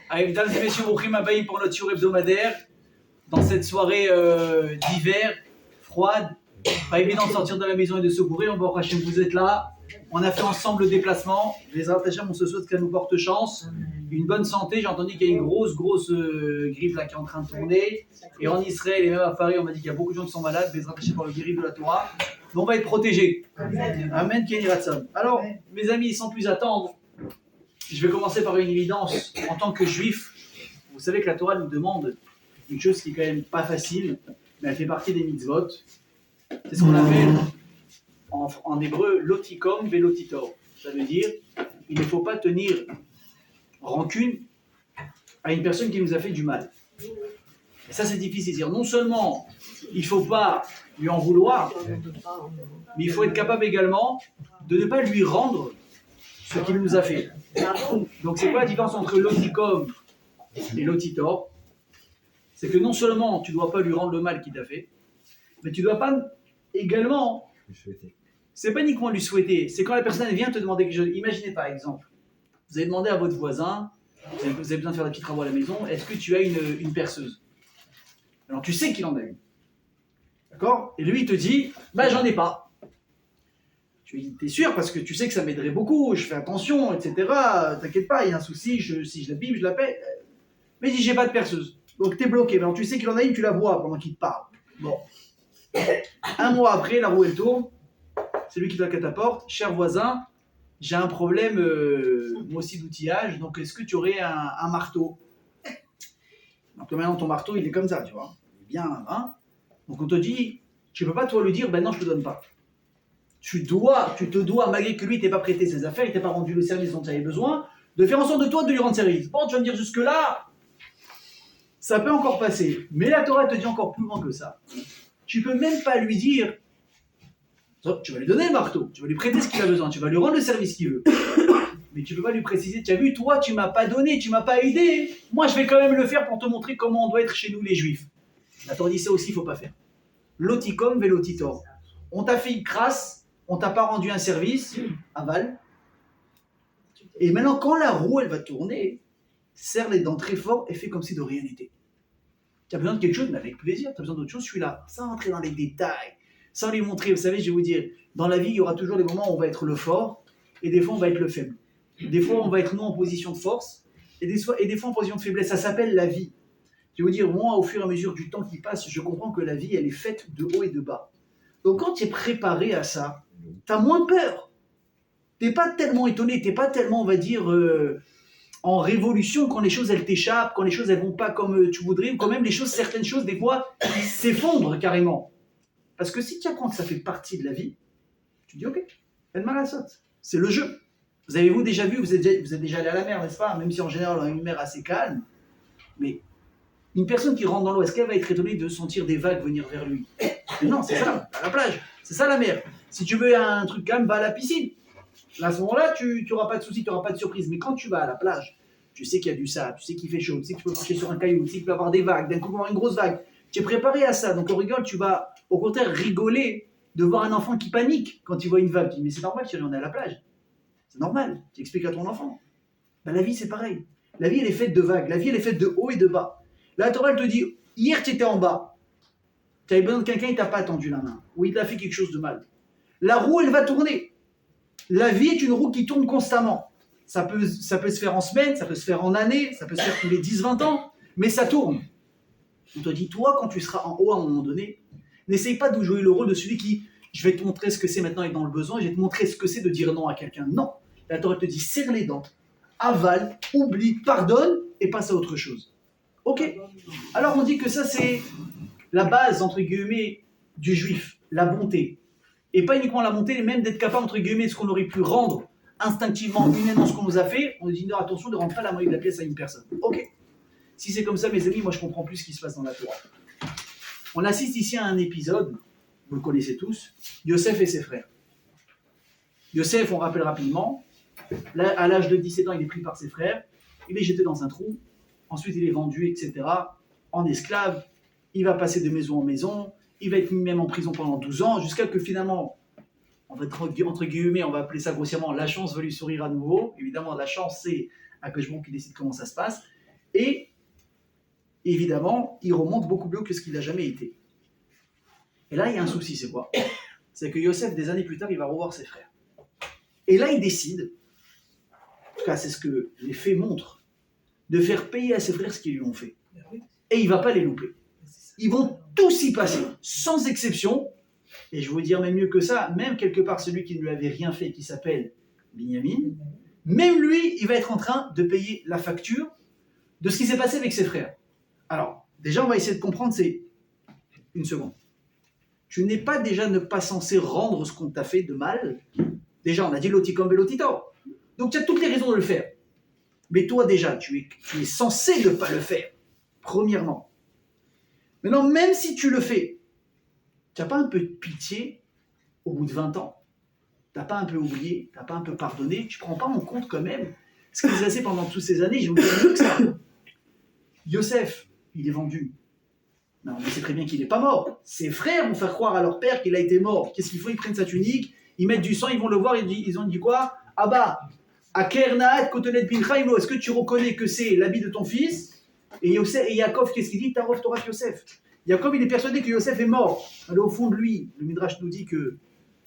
Allez, mesdames et messieurs, Brouchim Habayim pour notre show hebdomadaire. Dans cette soirée d'hiver, froide, pas évident de sortir de la maison et de se courir. On va Hachem, vous êtes là. On a fait ensemble le déplacement. Les Hachem, on se souhaite qu'elle nous porte chance. Une bonne santé. J'ai entendu qu'il y a une grosse grippe là qui est en train de tourner. Et en Israël et même à Paris, on m'a dit qu'il y a beaucoup de gens qui sont malades. Les Hachem par le guéri de la Torah. Donc on va être protégés. Amen. Alors, mes amis, sans plus attendre, je vais commencer par une évidence. En tant que juif, vous savez que la Torah nous demande une chose qui est quand même pas facile, mais elle fait partie des mitzvot. C'est ce qu'on appelle en hébreu lotikom velotitor. Ça veut dire il ne faut pas tenir rancune à une personne qui nous a fait du mal. Et ça c'est difficile. C'est-à-dire non seulement il ne faut pas lui en vouloir, mais il faut être capable également de ne pas lui rendre ce qu'il nous a fait. Donc c'est quoi la différence entre lotikom et lotitor? C'est que non seulement tu ne dois pas lui rendre le mal qu'il t'a fait, mais tu ne dois pas également, c'est pas uniquement lui souhaiter, c'est quand la personne vient te demander quelque chose. Imaginez par exemple, vous avez demandé à votre voisin, vous avez besoin de faire des petits travaux à la maison, est-ce que tu as une perceuse? Alors tu sais qu'il en a une, d'accord? Et lui il te dit, bah j'en ai pas. Tu lui dis, t'es sûr? Parce que tu sais que ça m'aiderait beaucoup, je fais attention, etc. T'inquiète pas, il y a un souci, si je l'abîme, je la paie. Mais il dit, j'ai pas de perceuse. Donc t'es bloqué. Alors tu sais qu'il en a une, tu la vois pendant qu'il te parle. Bon. Un mois après, la roue elle tourne. C'est lui qui toque à ta porte. Cher voisin, j'ai un problème, moi aussi d'outillage. Donc est-ce que tu aurais un marteau? Donc maintenant ton marteau il est comme ça, tu vois. Il est bien, hein. Donc on te dit, tu peux pas toi lui dire, ben non je te donne pas. Tu te dois, malgré que lui t'ait pas prêté ses affaires, il t'a pas rendu le service dont tu avais besoin, de faire en sorte de toi de lui rendre service. Bon, tu vas me dire jusque là. Ça peut encore passer, mais la Torah te dit encore plus loin que ça. Tu peux même pas lui dire, tu vas lui donner le marteau, tu vas lui prêter ce qu'il a besoin, tu vas lui rendre le service qu'il veut. Mais tu peux pas lui préciser, tu as vu, toi tu m'as pas donné, tu m'as pas aidé, moi je vais quand même le faire pour te montrer comment on doit être chez nous les juifs. La Torah dit ça aussi, il faut pas faire. Lotikom velotitor. On t'a fait une crasse, on t'a pas rendu un service, aval. Et maintenant quand la roue elle va tourner, serre les dents très fort et fais comme si de rien n'était. Tu as besoin de quelque chose, mais avec plaisir. Tu as besoin d'autre chose, je suis là. Sans rentrer dans les détails, sans lui montrer. Vous savez, je vais vous dire, dans la vie, il y aura toujours des moments où on va être le fort, et des fois, on va être le faible. Des fois, on va être nous en position de force, et des fois en position de faiblesse. Ça s'appelle la vie. Je vais vous dire, moi, au fur et à mesure du temps qui passe, je comprends que la vie, elle est faite de haut et de bas. Donc, quand tu es préparé à ça, tu as moins peur. Tu n'es pas tellement étonné, tu n'es pas tellement, on va dire... en révolution, quand les choses elles t'échappent, quand les choses elles vont pas comme tu voudrais, ou quand même certaines choses des fois s'effondrent carrément. Parce que si tu apprends que ça fait partie de la vie, tu dis ok, elle m'a la saute, c'est le jeu. Vous avez-vous déjà vu, vous êtes déjà allé à la mer, n'est-ce pas? Même si en général on a une mer assez calme, mais une personne qui rentre dans l'eau, est-ce qu'elle va être étonnée de sentir des vagues venir vers lui? Mais non, c'est ça, à la plage, c'est ça la mer. Si tu veux un truc calme, va à la piscine. Là, à ce moment-là, tu n'auras pas de soucis, tu n'auras pas de surprise. Mais quand tu vas à la plage, tu sais qu'il y a du sable, tu sais qu'il fait chaud, tu sais que tu peux marcher sur un caillou, tu sais qu'il peut y avoir des vagues, d'un coup, il va y avoir une grosse vague. Tu es préparé à ça. Donc, on rigole, tu vas au contraire rigoler de voir un enfant qui panique quand il voit une vague. Tu dis, mais c'est normal, chérie, on est à la plage. C'est normal. Tu expliques à ton enfant. Ben, la vie, c'est pareil. La vie, elle est faite de vagues. La vie, elle est faite de haut et de bas. La Torah, elle te dit, hier, tu étais en bas. Tu avais besoin de quelqu'un, il ne t'a pas tendu la main. Ou il t'a fait quelque chose de mal. La roue, elle va tourner. La vie est une roue qui tourne constamment. Ça peut se faire en semaine, ça peut se faire en année, ça peut se faire tous les 10-20 ans, mais ça tourne. On te dit, toi, quand tu seras en haut à un moment donné, n'essaye pas de jouer le rôle de celui qui, je vais te montrer ce que c'est maintenant et dans le besoin, je vais te montrer ce que c'est de dire non à quelqu'un. Non. La Torah te dit, serre les dents, avale, oublie, pardonne et passe à autre chose. Ok. Alors on dit que ça c'est la base, entre guillemets, du juif, la bonté. Et pas uniquement la bonté, mais même d'être capable, entre guillemets, de ce qu'on aurait pu rendre instinctivement, humainement, ce qu'on nous a fait. On nous dit non, attention, de rendre pas la moitié de la pièce à une personne. Ok. Si c'est comme ça, mes amis, moi je comprends plus ce qui se passe dans la Torah. On assiste ici à un épisode, vous le connaissez tous, Yosef et ses frères. Yosef, on rappelle rapidement, là, à l'âge de 17 ans, il est pris par ses frères, il est jeté dans un trou, ensuite il est vendu, etc., en esclave, il va passer de maison en maison, il va être mis même en prison pendant 12 ans, jusqu'à que finalement, entre guillemets, on va appeler ça grossièrement, la chance va lui sourire à nouveau. Évidemment, la chance, c'est Akash-Baruch qui décide comment ça se passe. Et évidemment, il remonte beaucoup plus haut que ce qu'il n'a jamais été. Et là, il y a un souci, c'est quoi? C'est que Yosef, des années plus tard, il va revoir ses frères. Et là, il décide, en tout cas, c'est ce que les faits montrent, de faire payer à ses frères ce qu'ils lui ont fait. Et il ne va pas les louper. Ils vont tous y passer, sans exception. Et je vais vous dire même mieux que ça, même quelque part celui qui ne lui avait rien fait, qui s'appelle Binyamin, même lui, il va être en train de payer la facture de ce qui s'est passé avec ses frères. Alors, déjà, on va essayer de comprendre, c'est une seconde. Tu n'es pas déjà ne pas censé rendre ce qu'on t'a fait de mal. Déjà, on a dit l'oticom velotito. Donc, tu as toutes les raisons de le faire. Mais toi, déjà, tu es censé ne pas le faire, premièrement. Maintenant, même si tu le fais, tu n'as pas un peu de pitié au bout de 20 ans? Tu n'as pas un peu oublié? Tu n'as pas un peu pardonné? Tu ne prends pas en compte quand même ce qui s'est passé pendant toutes ces années? Je vous dis mieux que ça. Yosef, il est vendu. Non, mais c'est très bien qu'il n'est pas mort. Ses frères vont faire croire à leur père qu'il a été mort. Qu'est-ce qu'il faut? Ils prennent sa tunique, ils mettent du sang, ils vont le voir, ils ont dit quoi? Ah bah, à Kernaat, Kotonet Binchaïlo, est-ce que tu reconnais que c'est l'habit de ton fils? Et Yaakov, qu'est-ce qu'il dit? Tarov Torah Yosef. Yaakov, il est persuadé que Yosef est mort. Alors, au fond de lui, le Midrash nous dit que,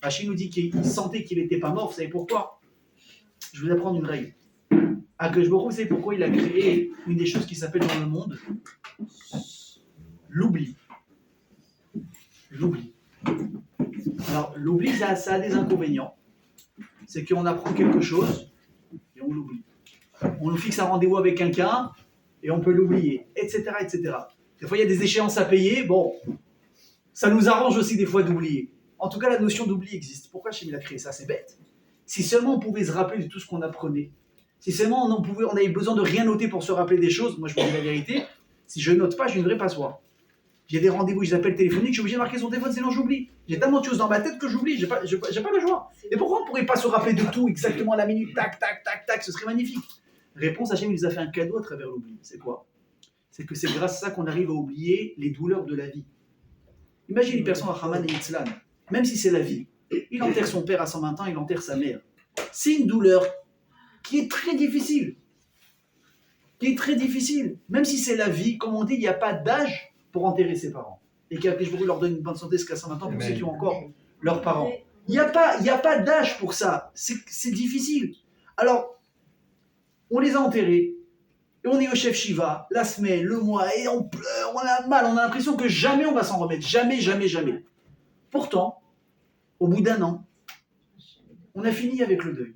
Rachid nous dit qu'il sentait qu'il n'était pas mort. Vous savez pourquoi? Je vais vous apprendre une règle. Akash-Baruch, vous savez pourquoi il a créé une des choses qui s'appelle dans le monde l'oubli. L'oubli. Alors, l'oubli, ça a des inconvénients. C'est qu'on apprend quelque chose et on l'oublie. On nous fixe un rendez-vous avec quelqu'un et on peut l'oublier, etc., etc. Des fois, il y a des échéances à payer. Bon, ça nous arrange aussi des fois d'oublier. En tout cas, la notion d'oubli existe. Pourquoi Hachem a créé ça? C'est bête. Si seulement on pouvait se rappeler de tout ce qu'on apprenait, si seulement on avait besoin de rien noter pour se rappeler des choses, moi je vous dis la vérité, si je ne note pas, j'ai une vraie passoire. J'ai des rendez-vous, je les appelle téléphoniques, je suis obligé de marquer son téléphone, sinon j'oublie. J'ai tellement de choses dans ma tête que j'oublie, j'ai pas la joie. Et pourquoi on ne pourrait pas se rappeler de tout exactement à la minute? Tac, tac, tac, tac, ce serait magnifique. Réponse, Hachem il nous a fait un cadeau à travers l'oubli. C'est quoi? C'est que c'est grâce à ça qu'on arrive à oublier les douleurs de la vie. Imagine une personne à Haman et Itzlan, même si c'est la vie, il enterre son père à 120 ans, il enterre sa mère. C'est une douleur qui est très difficile. Même si c'est la vie, comme on dit, il n'y a pas d'âge pour enterrer ses parents. Et qu'Akash-Baruch leur donne une bonne santé jusqu'à 120 ans pour ceux qui ont encore leurs parents. Il n'y a pas d'âge pour ça. C'est difficile. Alors, on les a enterrés. Et on est au chef Shiva, la semaine, le mois, et on pleure, on a mal, on a l'impression que jamais on va s'en remettre. Jamais, jamais, jamais. Pourtant, au bout d'un an, on a fini avec le deuil.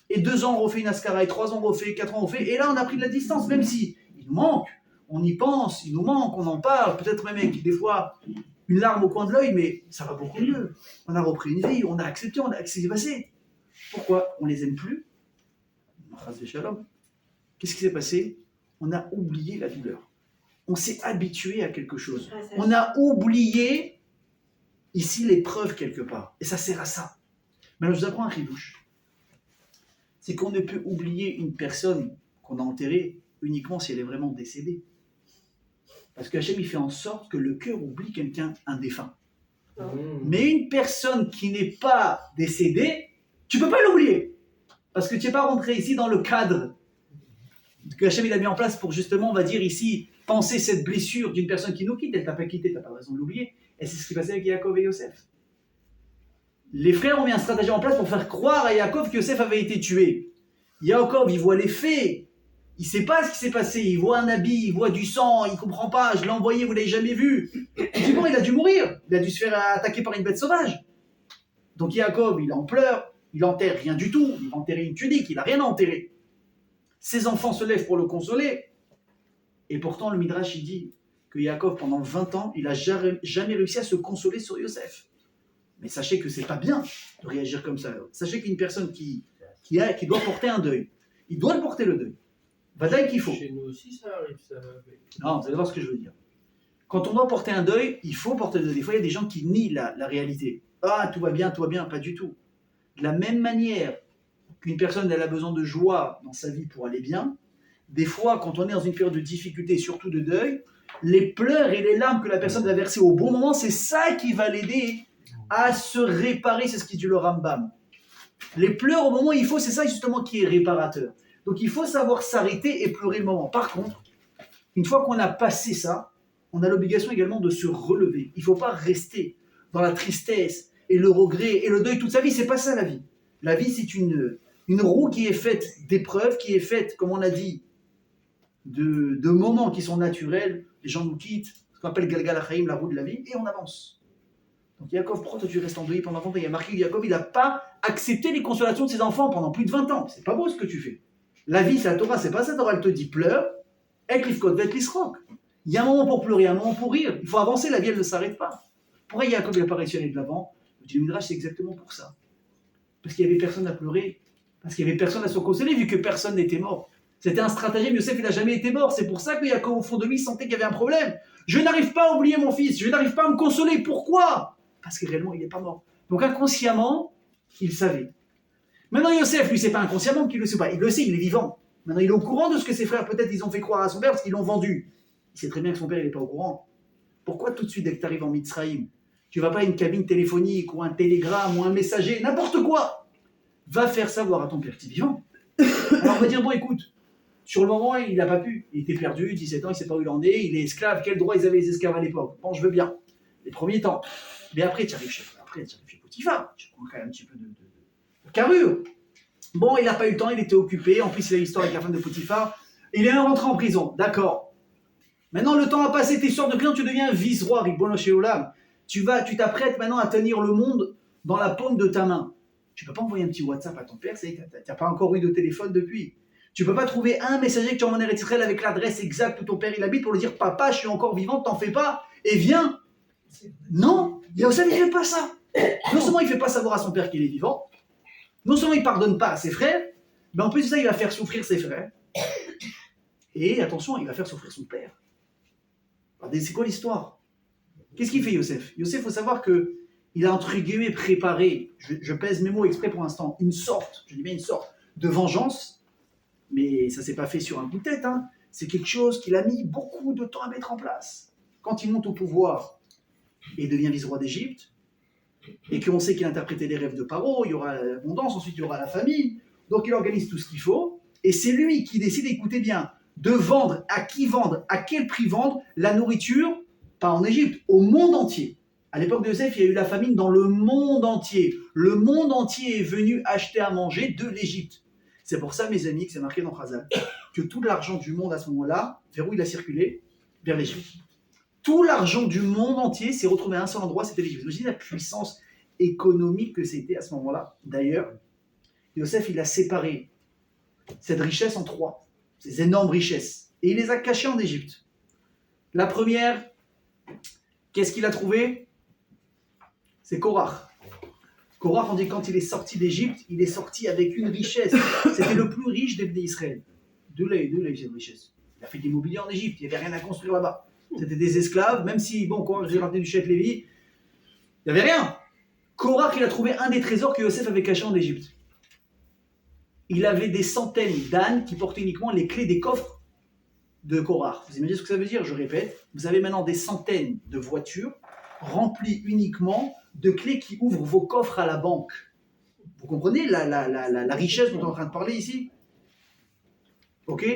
Et 2 ans, on refait une askara, et 3 ans, on refait, 4 ans, on refait. Et là, on a pris de la distance, même si il nous manque. On y pense, il nous manque, on en parle. Peut-être même avec, des fois, une larme au coin de l'œil, mais ça va beaucoup mieux. On a repris une vie, on a accepté ce qui s'est passé. Pourquoi? On les aime plus. Qu'est-ce qui s'est passé? On a oublié la douleur. On s'est habitué à quelque chose. On a oublié ici l'épreuve quelque part. Et ça sert à ça. Maintenant, je vous apprends un chidouche. C'est qu'on ne peut oublier une personne qu'on a enterrée uniquement si elle est vraiment décédée. Parce que Hachem, il fait en sorte que le cœur oublie quelqu'un, un défunt. Mais une personne qui n'est pas décédée, tu ne peux pas l'oublier. Parce que tu n'es pas rentré ici dans le cadre que Hachem il a mis en place pour justement, on va dire ici, penser cette blessure d'une personne qui nous quitte. Elle ne t'a pas quitté, tu n'as pas de raison de l'oublier. Et c'est ce qui passait avec Yaakov et Yosef. Les frères ont mis un stratagème en place pour faire croire à Yaakov que Yosef avait été tué. Yaakov, il voit les faits. Il ne sait pas ce qui s'est passé. Il voit un habit, il voit du sang, il ne comprend pas. Je l'ai envoyé, vous ne l'avez jamais vu. Il dit bon, il a dû mourir. Il a dû se faire attaquer par une bête sauvage. Donc Yaakov, il en pleure. Il enterre rien du tout. Il va enterrer une tunique. Il n'a rien à enterrer. Ses enfants se lèvent pour le consoler. Et pourtant, le Midrash, il dit que Yaakov, pendant 20 ans, il n'a jamais réussi à se consoler sur Yosef. Mais sachez que c'est pas bien de réagir comme ça. Sachez qu'une personne qui doit porter un deuil, il doit le porter le deuil. Vadaï qu'il faut. Chez nous aussi, ça arrive. Ça... Non, vous allez voir ce que je veux dire. Quand on doit porter un deuil, il faut porter le deuil. Des fois, il y a des gens qui nient la réalité. Ah, tout va bien, pas du tout. De la même manière qu'une personne elle a besoin de joie dans sa vie pour aller bien, des fois, quand on est dans une période de difficulté, surtout de deuil, les pleurs et les larmes que la personne va verser au bon moment, c'est ça qui va l'aider à se réparer, c'est ce qui dit le Rambam. Les pleurs au moment où il faut, c'est ça justement qui est réparateur. Donc il faut savoir s'arrêter et pleurer le moment. Par contre, une fois qu'on a passé ça, on a l'obligation également de se relever. Il ne faut pas rester dans la tristesse et le regret et le deuil toute sa vie. C'est pas ça la vie. La vie, c'est une roue qui est faite d'épreuves, qui est faite, comme on a dit, de moments qui sont naturels. Les gens nous quittent, ce qu'on appelle Galgal Achaim, la roue de la vie, et on avance. Donc Yaakov, pourquoi toi tu restes endeuillé pendant 20 ans? Il y a marqué que Yaakov, il n'a pas accepté les consolations de ses enfants pendant plus de 20 ans. C'est pas beau ce que tu fais. La vie, c'est la Torah, c'est pas ça. La Torah, elle te dit pleure, Eklifkot, Vetlisrok. Il y a un moment pour pleurer, un moment pour rire. Il faut avancer, la vie, elle ne s'arrête pas. Pourquoi Yaakov, il n'a pas réussi à aller de l'avant? Le Midrash, c'est exactement pour ça. Parce qu'il n'y avait personne à pleurer. Parce qu'il n'y avait personne à se consoler, vu que personne n'était mort. C'était un stratagème, Yosef, il n'a jamais été mort. C'est pour ça que Yaakov, au fond de lui, sentait qu'il y avait un problème. Je n'arrive pas à oublier mon fils, je n'arrive pas à me consoler. Pourquoi? Parce que réellement, il n'est pas mort. Donc inconsciemment, il savait. Maintenant, Yosef, lui, c'est pas inconsciemment qu'il le sait pas. Il le sait, il est vivant. Maintenant, il est au courant de ce que ses frères, peut-être, ils ont fait croire à son père parce qu'ils l'ont vendu. Il sait très bien que son père, il n'est pas au courant. Pourquoi tout de suite, dès que tu arrives en Mitzraïm, tu ne vas pas à une cabine téléphonique ou un télégramme ou un messager, n'importe quoi? Va faire savoir à ton père qu'il est vivant. Alors on va dire, bon, écoute, sur le moment, il n'a pas pu. Il était perdu, 17 ans, il ne sait pas où il en est, il est esclave. Quel droit ils avaient les esclaves à l'époque? Bon, je veux bien. Les premiers temps. Mais après, tu arrives chez Potiphar. Tu prends quand même un petit peu de carrure. Bon, il n'a pas eu le temps, il était occupé. En plus, il a l'histoire avec la femme de Potiphar. Il est même rentré en prison. D'accord. Maintenant, le temps a passé, tu sors de prison, tu deviens vice-roi, Ribono Sheolam. Tu t'apprêtes maintenant à tenir le monde dans la paume de ta main. Tu ne peux pas envoyer un petit WhatsApp à ton père, tu n'as pas encore eu de téléphone depuis. Tu ne peux pas trouver un messager que tu envoies en Eretz Israël avec l'adresse exacte où ton père il habite pour lui dire « Papa, je suis encore vivant, t'en fais pas, et viens !» Non, Yosef, il ne fait pas ça. Non seulement il ne fait pas savoir à son père qu'il est vivant, non seulement il ne pardonne pas à ses frères, mais en plus de ça, il va faire souffrir ses frères. Et attention, il va faire souffrir son père. C'est quoi l'histoire? Qu'est-ce qu'il fait, Yosef? Yosef, il faut savoir qu'il a entre guillemets préparé, je pèse mes mots exprès pour l'instant, une sorte, je dis bien une sorte, de vengeance, mais ça ne s'est pas fait sur un coup de tête. Hein. C'est quelque chose qu'il a mis beaucoup de temps à mettre en place. Quand il monte au pouvoir et devient vice-roi d'Égypte, et qu'on sait qu'il a interprété les rêves de Paro, il y aura l'abondance, ensuite il y aura la famine, donc il organise tout ce qu'il faut, et c'est lui qui décide, écoutez bien, de vendre, à qui vendre, à quel prix vendre la nourriture, pas en Égypte, au monde entier. À l'époque de Yosef, il y a eu la famine dans le monde entier. Le monde entier est venu acheter à manger de l'Égypte. C'est pour ça, mes amis, que c'est marqué dans Chazal, que tout l'argent du monde à ce moment-là, vers où il a circulé? Vers l'Égypte. Tout l'argent du monde entier s'est retrouvé à un seul endroit, c'était l'Égypte. Vous imaginez la puissance économique que c'était à ce moment-là. D'ailleurs, Yosef, il a séparé cette richesse en trois, ces énormes richesses, et il les a cachées en Égypte. La première, qu'est-ce qu'il a trouvé? C'est Korach. Korach, on dit quand il est sorti d'Égypte, il est sorti avec une richesse. C'était le plus riche des Israël. De là, cette richesse. Il a fait de l'immobilier en Égypte, il n'y avait rien à construire là-bas. C'était des esclaves, même si, bon, quand j'ai ramené du chef Lévi, il n'y avait rien. Korach, il a trouvé un des trésors que Yosef avait caché en Égypte. Il avait des centaines d'ânes qui portaient uniquement les clés des coffres de Korach. Vous imaginez ce que ça veut dire? Je répète, vous avez maintenant des centaines de voitures remplies uniquement de clés qui ouvrent vos coffres à la banque. Vous comprenez la richesse dont on est en train de parler ici? Ok?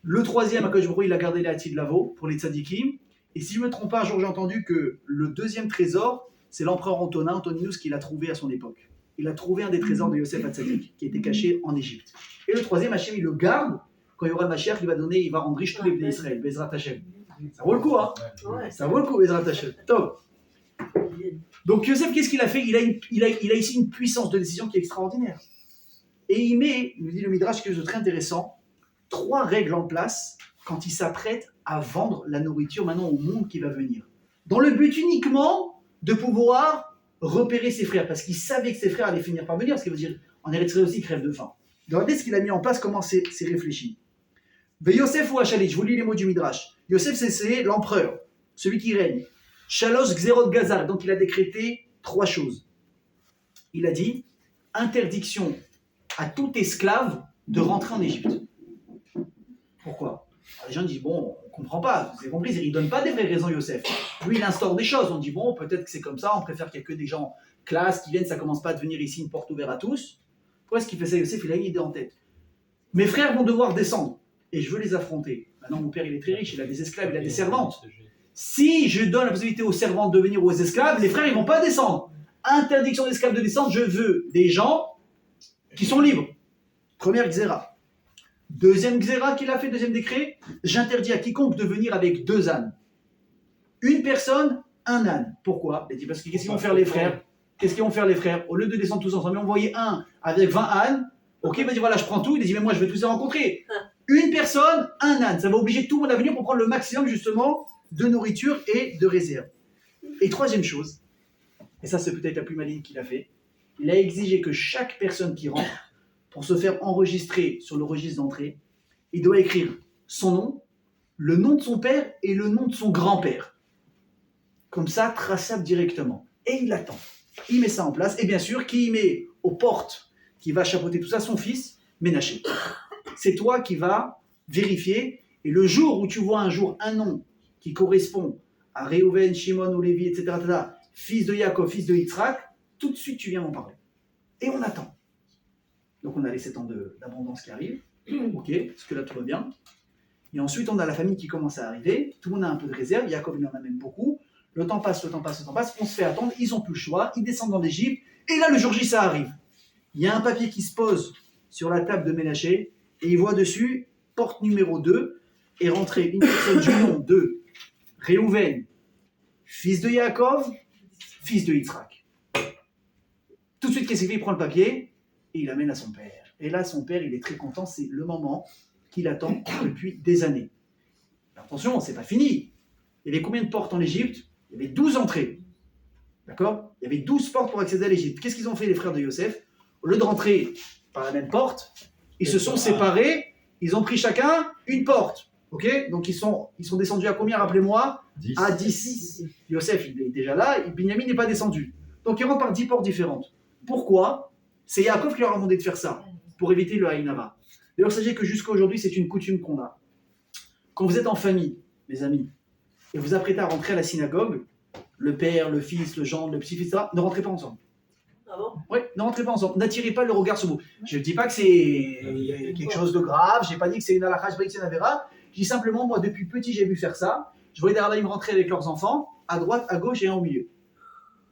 Le troisième, Akadosh Baruch Hu, il a gardé les Hatid Lavo pour les tzadikim. Et si je ne me trompe pas, un jour j'ai entendu que le deuxième trésor, c'est l'empereur Antoninus qui l'a trouvé à son époque. Il a trouvé un des trésors de Yosef Hatzadik qui était caché en Égypte. Et le troisième, Hachem, il le garde. Quand il y aura le Mashiach, il va rendre riche tous les d'Israël. Bezrat Hachem. Ça vaut le coup, hein? Ça vaut le coup, Bezrat Hachem. Top. Donc Yosef, qu'est-ce qu'il a fait? Il a ici une puissance de décision qui est extraordinaire. Et il nous dit le Midrash, quelque chose de très intéressant, 3 règles en place quand il s'apprête à vendre la nourriture maintenant au monde qui va venir. Dans le but uniquement de pouvoir repérer ses frères, parce qu'il savait que ses frères allaient finir par venir, parce qu'il veut dire, en Eretz Israël aussi, il crève de faim. Regardez ce qu'il a mis en place, comment c'est réfléchi. Ve Yosef ou Hachalit, je vous lis les mots du Midrash. Yosef, c'est l'empereur, celui qui règne. Shalosh Gzerot Gazar, donc il a décrété 3 choses. Il a dit, interdiction à tout esclave de rentrer en Égypte. Pourquoi? Alors, les gens disent, bon, on ne comprend pas, vous avez compris, il ne donne pas des vraies raisons, Yosef. Lui, il instaure des choses. On dit, bon, peut-être que c'est comme ça, on préfère qu'il n'y ait que des gens classe qui viennent, ça ne commence pas à devenir ici une porte ouverte à tous. Pourquoi est-ce qu'il fait ça, Yosef? Il a une idée en tête. Mes frères vont devoir descendre et je veux les affronter. Maintenant, mon père, il est très riche, il a des esclaves, il a des servantes. Si je donne la possibilité aux servantes de venir aux esclaves, les frères, ils ne vont pas descendre. Interdiction des esclaves de descendre, je veux des gens qui sont libres. Première xéra. Deuxième xéra qu'il a fait, deuxième décret, j'interdis à quiconque de venir avec 2 ânes. Une personne, un âne. Pourquoi? Il dit parce que qu'est-ce qu'ils vont faire les frères? Qu'est-ce qu'ils vont faire les frères? Au lieu de descendre tous ensemble, ils vont envoyer un avec 20 ânes. Ok, il va dire voilà, je prends tout. Il dit mais moi je vais tous les rencontrer. Une personne, un âne. Ça va obliger tout le monde à venir pour prendre le maximum justement de nourriture et de réserve. Et troisième chose, et ça c'est peut-être la plus maligne qu'il a fait, il a exigé que chaque personne qui rentre, pour se faire enregistrer sur le registre d'entrée, il doit écrire son nom, le nom de son père et le nom de son grand-père. Comme ça, traçable directement. Et il attend. Il met ça en place. Et bien sûr, qui y met aux portes, qui va chapeauter tout ça, son fils, Ménaché. C'est toi qui vas vérifier. Et le jour où tu vois un nom qui correspond à Réhouven, Shimon ou Lévi, etc., fils de Yaakov, fils de Yitzhak, tout de suite tu viens m'en parler. Et on attend. Donc on a les 7 ans d'abondance qui arrivent. Ok, parce que là tout va bien. Et ensuite on a la famille qui commence à arriver. Tout le monde a un peu de réserve. Yaakov il en a même beaucoup. Le temps passe. On se fait attendre. Ils n'ont plus le choix. Ils descendent dans l'Égypte. Et là le jour J ça arrive. Il y a un papier qui se pose sur la table de Ménaché. Et il voit dessus porte numéro 2 et rentrer une personne du nom de Réhouven, fils de Yaakov, fils de Yitzhak. Tout de suite, qu'est-ce qu'il fait? Il prend le papier et il l'amène à son père. Et là, son père, il est très content. C'est le moment qu'il attend depuis des années. Attention, c'est pas fini. Il y avait combien de portes en Égypte? Il y avait 12 entrées. D'accord? Il y avait 12 portes pour accéder à l'Égypte. Qu'est-ce qu'ils ont fait, les frères de Yosef? Au lieu de rentrer par la même porte, ils se sont séparés. Ils ont pris chacun une porte. Ok? Donc ils sont descendus à combien, rappelez-moi? 10. À 10. Yosef, il est déjà là. Et Binyamin n'est pas descendu. Donc ils rentrent par 10 portes différentes. Pourquoi? C'est Yaakov qui leur a demandé de faire ça, pour éviter le Haïnara. D'ailleurs, sachez que jusqu'à aujourd'hui, c'est une coutume qu'on a. Quand vous êtes en famille, mes amis, et vous apprêtez à rentrer à la synagogue, le père, le fils, le gendre, le petit-fils, etc., ne rentrez pas ensemble. Ah bon? Oui, ne rentrez pas ensemble. N'attirez pas le regard sur vous. Je ne dis pas que c'est quelque chose de grave, je n'ai pas dit que c'est une halakha, je n'ai pas dit que c'est une avéra. Je dis simplement, moi, depuis petit, j'ai vu faire ça. Je voyais des rabbins rentrer avec leurs enfants, à droite, à gauche et un au milieu.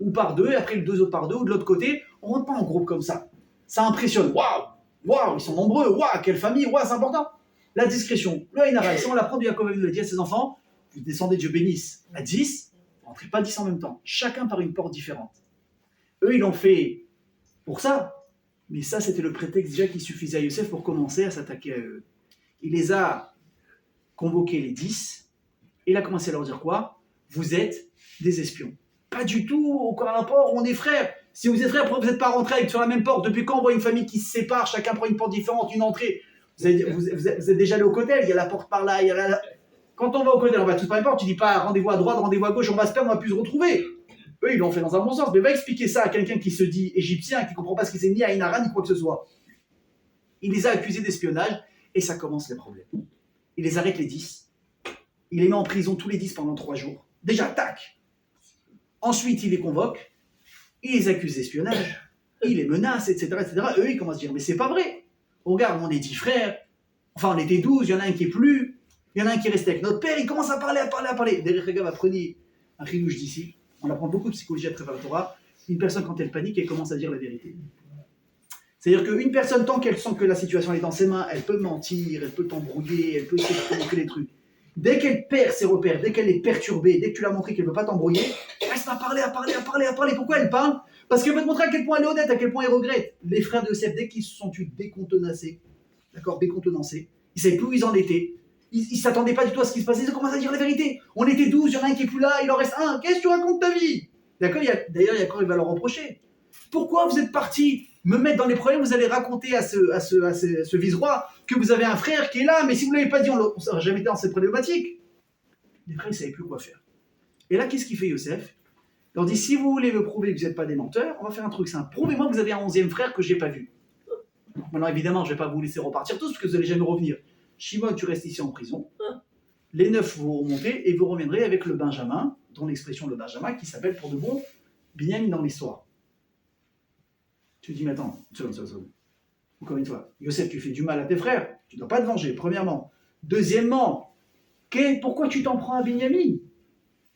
Ou par deux, et après les 2 autres par 2, ou de l'autre côté. On ne rentre pas en groupe comme ça. Ça impressionne. Waouh! Waouh, ils sont nombreux. Waouh, quelle famille. Waouh, c'est important. La discrétion. Le Haïnara, si on l'apprend du Yaakov, il le dit à ses enfants, vous descendez, Dieu bénisse, à 10, vous ne rentrez pas 10 en même temps. Chacun par une porte différente. Eux, ils l'ont fait pour ça. Mais ça, c'était le prétexte déjà qui suffisait à Yosef pour commencer à s'attaquer à eux. Il les a convoqués, les 10, et il a commencé à leur dire quoi? Vous êtes des espions. Pas du tout, aucun rapport, on est frères. Si vous êtes frères, pourquoi vous n'êtes pas rentrés sur la même porte? Depuis quand on voit une famille qui se sépare, chacun prend une porte différente, une entrée? Vous êtes déjà allé au cotel, il y a la porte par là, il y a la... Quand on va au cotel, on va tous par une porte, tu dis pas rendez-vous à droite, rendez-vous à gauche, on va se perdre, on va plus se retrouver. Eux, ils l'ont fait dans un bon sens, mais va expliquer ça à quelqu'un qui se dit égyptien, qui ne comprend pas ce qui s'est ni à Inara, ni quoi que ce soit. Il les a accusés d'espionnage, et ça commence les problèmes. Il les arrête les 10. Il les met en prison tous les 10 pendant 3 jours. Déjà, tac. Ensuite, il les convoque, il les accuse d'espionnage, il les menace, etc., etc. Eux, ils commencent à dire, mais c'est pas vrai. Regarde, on est 10 frères, enfin on était 12, il y en a un qui est plus, il y en a un qui est resté avec notre père, il commence à parler. Derrière Regav, apprenez un chidouche d'ici. On apprend beaucoup de psychologie à travers la Torah. Une personne, quand elle panique, elle commence à dire la vérité. C'est-à-dire qu'une personne, tant qu'elle sent que la situation est dans ses mains, elle peut mentir, elle peut t'embrouiller, elle peut s'expliquer les trucs. Dès qu'elle perd ses repères, dès qu'elle est perturbée, dès que tu l'as montré qu'elle ne peut pas t'embrouiller, elle se met à parler. Pourquoi elle parle? Parce qu'elle veut te montrer à quel point elle est honnête, à quel point elle regrette. Les frères de Yosef, dès qu'ils se sont décontenancés, d'accord, décontenancés, ils ne savaient plus où ils en étaient. Ils ne s'attendaient pas du tout à ce qui se passait, ils ont commencé à dire la vérité. On était 12, il y en a un qui est plus là, il en reste un. Qu'est-ce que tu racontes ta vie? D'accord, d'ailleurs, Yaakov va leur reprocher. Pourquoi vous êtes partis me mettre dans les problèmes? Vous allez raconter à ce vice-roi que vous avez un frère qui est là, mais si vous ne l'avez pas dit, on ne serait jamais été dans cette problématique. Les frères, ils ne savaient plus quoi faire. Et là, qu'est-ce qu'il fait Yosef? Il leur dit, si vous voulez me prouver que vous n'êtes pas des menteurs, on va faire un truc simple. Prouvez-moi que vous avez un 11e frère que je n'ai pas vu. Maintenant, évidemment, je ne vais pas vous laisser repartir tous, parce que vous n'allez jamais revenir. Shimon, tu restes ici en prison. Les 9, vous remontez et vous reviendrez avec le Benjamin, dont l'expression le Benjamin, qui s'appelle pour de bon Binyamin dans l'histoire. Tu dis, mais attends, une seconde. Encore une fois, Yosef, tu fais du mal à tes frères, tu ne dois pas te venger, premièrement. Deuxièmement, pourquoi tu t'en prends à Binyamin?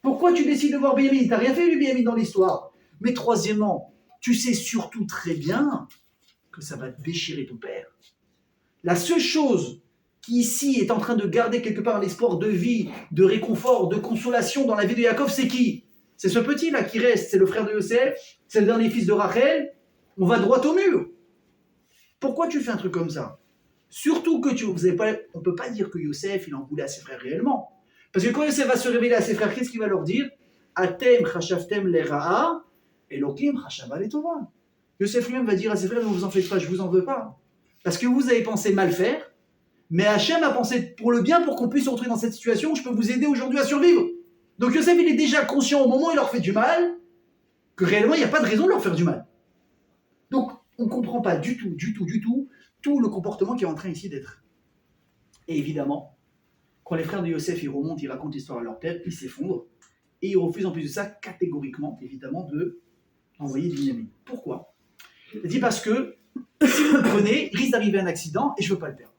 Pourquoi tu décides de voir Binyamin? Tu n'as rien fait, lui, Binyamin, dans l'histoire. Mais troisièmement, tu sais surtout très bien que ça va déchirer ton père. La seule chose qui ici est en train de garder quelque part l'espoir de vie, de réconfort, de consolation dans la vie de Yaakov, c'est qui? C'est ce petit-là qui reste, c'est le frère de Yosef, c'est le dernier fils de Rachel. On va droit au mur. Pourquoi tu fais un truc comme ça? Surtout que on ne peut pas dire que Yosef, il en voulait à ses frères réellement. Parce que quand Yosef va se révéler à ses frères, qu'est-ce qu'il va leur dire? Atem chashavtem lera'a, Elokim chashava letova. Yosef lui-même va dire à ses frères, ne vous en faites pas, je ne vous en veux pas. Parce que vous avez pensé mal faire, mais Hachem a pensé pour le bien pour qu'on puisse se retrouver dans cette situation où je peux vous aider aujourd'hui à survivre. Donc Yosef, il est déjà conscient au moment où il leur fait du mal, que réellement, il n'y a pas de raison de leur faire du mal. Donc, on ne comprend pas du tout le comportement qui est en train ici d'être. Et évidemment, quand les frères de Yosef ils remontent, ils racontent l'histoire à leur père, ils s'effondrent, et ils refusent en plus de ça catégoriquement, évidemment, d'envoyer Binyamin. Pourquoi? Il dit parce que si vous le prenez, il risque d'arriver un accident et je ne veux pas le perdre.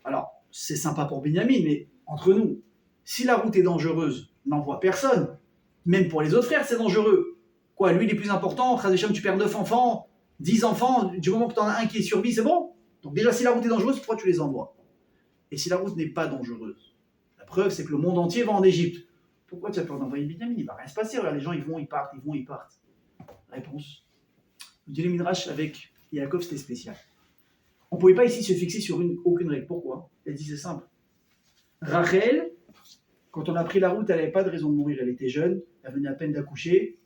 Alors, c'est sympa pour Binyamin, mais entre nous, si la route est dangereuse, n'envoie personne. Même pour les autres frères, c'est dangereux. Quoi, lui, il est plus important. Khazécham, tu perds 9 enfants, 10 enfants. Du moment que tu en as un qui est survie, c'est bon. Donc déjà, si la route est dangereuse, pourquoi tu les envoies? Et si la route n'est pas dangereuse? La preuve, c'est que le monde entier va en Égypte. Pourquoi tu as peur d'envoyer Binyamin? Il ne va rien se passer. Regarde, les gens, ils vont, ils partent. Réponse. Le dit le Midrash avec Yaakov, c'était spécial. On ne pouvait pas ici se fixer sur aucune règle. Pourquoi? Elle dit, c'est simple. Rachel, quand on a pris la route, elle n'avait pas de raison de mourir. Elle était jeune, elle venait à peine d'accoucher.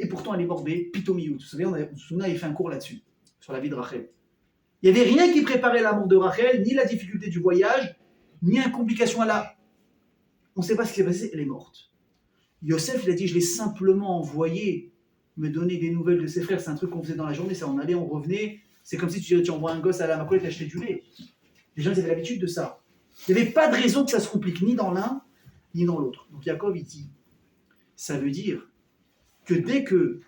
Et pourtant, elle est mort Pitomiout. Vous savez, on avait fait un cours là-dessus, sur la vie de Rachel. Il n'y avait rien qui préparait la mort de Rachel, ni la difficulté du voyage, ni une complication à la... On ne sait pas ce qui s'est passé, elle est morte. Yosef, il a dit, je l'ai simplement envoyé me donner des nouvelles de ses frères. C'est un truc qu'on faisait dans la journée, ça, on allait, on revenait. C'est comme si tu envoies un gosse à la Macro et t'achetais du lait. Les gens, ils avaient l'habitude de ça. Il n'y avait pas de raison que ça se complique ni dans l'un, ni dans l'autre. Donc Yaakov, il dit, ça veut dire que dès que,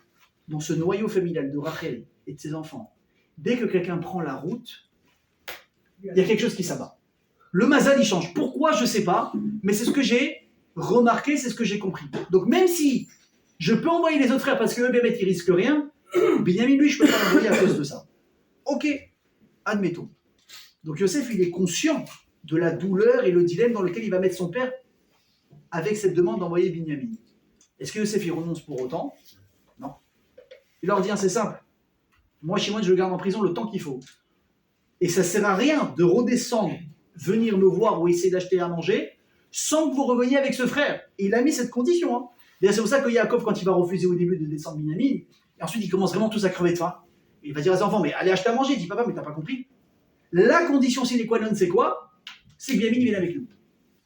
dans ce noyau familial de Rachel et de ses enfants, dès que quelqu'un prend la route, il y a quelque chose qui s'abat. Le mazal, il change. Pourquoi? Je ne sais pas, mais c'est ce que j'ai remarqué, c'est ce que j'ai compris. Donc même si je peux envoyer les autres frères parce qu'eux, Bémet, ils risquent rien, Binyamin, lui, je ne peux pas l'envoyer à cause de ça. Ok, admettons. Donc Yosef, il est conscient de la douleur et le dilemme dans lequel il va mettre son père avec cette demande d'envoyer Binyamin. Est-ce que Yosef, il renonce pour autant? Non. Il leur dit, c'est simple. Moi, Shimon, je le garde en prison le temps qu'il faut. Et ça ne sert à rien de redescendre, venir me voir ou essayer d'acheter à manger sans que vous reveniez avec ce frère. Et il a mis cette condition. Hein. C'est pour ça que Yaakov, quand il va refuser au début de descendre Binyamin, et ensuite il commence vraiment tous à crever de faim. Et il va dire à ses enfants, mais allez acheter à manger. Il dit, papa, mais t'as pas compris. La condition sine qua non, c'est quoi? C'est que Binyamin vienne avec nous.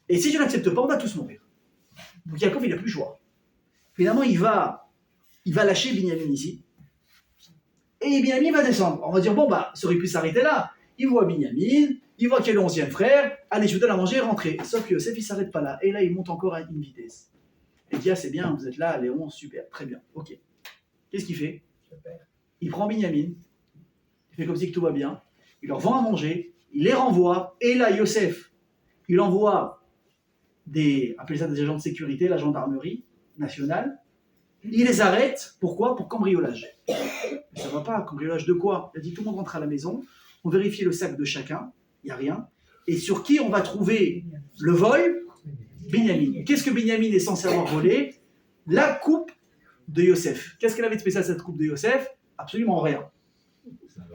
Et si je n'accepte pas, on va tous mourir. Donc Yaakov, il n'a plus le choix. Finalement, il va lâcher Binyamin ici. Et Binyamin va descendre. On va dire, bon, ça aurait pu s'arrêter là. Il voit Binyamin, il voit qu'il est le 11e frère, allez, je vous donne à manger, rentrez. Sauf que Yosef, il ne s'arrête pas là. Et là, il monte encore à une vitesse. Il dit, c'est bien, vous êtes là, les 11, super, très bien, ok. Qu'est-ce qu'il fait? Il prend Binyamin, il fait comme si tout va bien, il leur vend à manger, il les renvoie, et là, Yosef, il envoie appelez ça des agents de sécurité, la gendarmerie nationale, il les arrête, pourquoi? Pour cambriolage. Mais ça va pas, cambriolage de quoi? Il a dit, tout le monde rentre à la maison, on vérifie le sac de chacun, il n'y a rien, et sur qui on va trouver le vol? Binyamin. Qu'est-ce que Binyamin est censé avoir volé? La coupe de Yosef. Qu'est-ce qu'elle avait de spécial, cette coupe de Yosef? Absolument rien.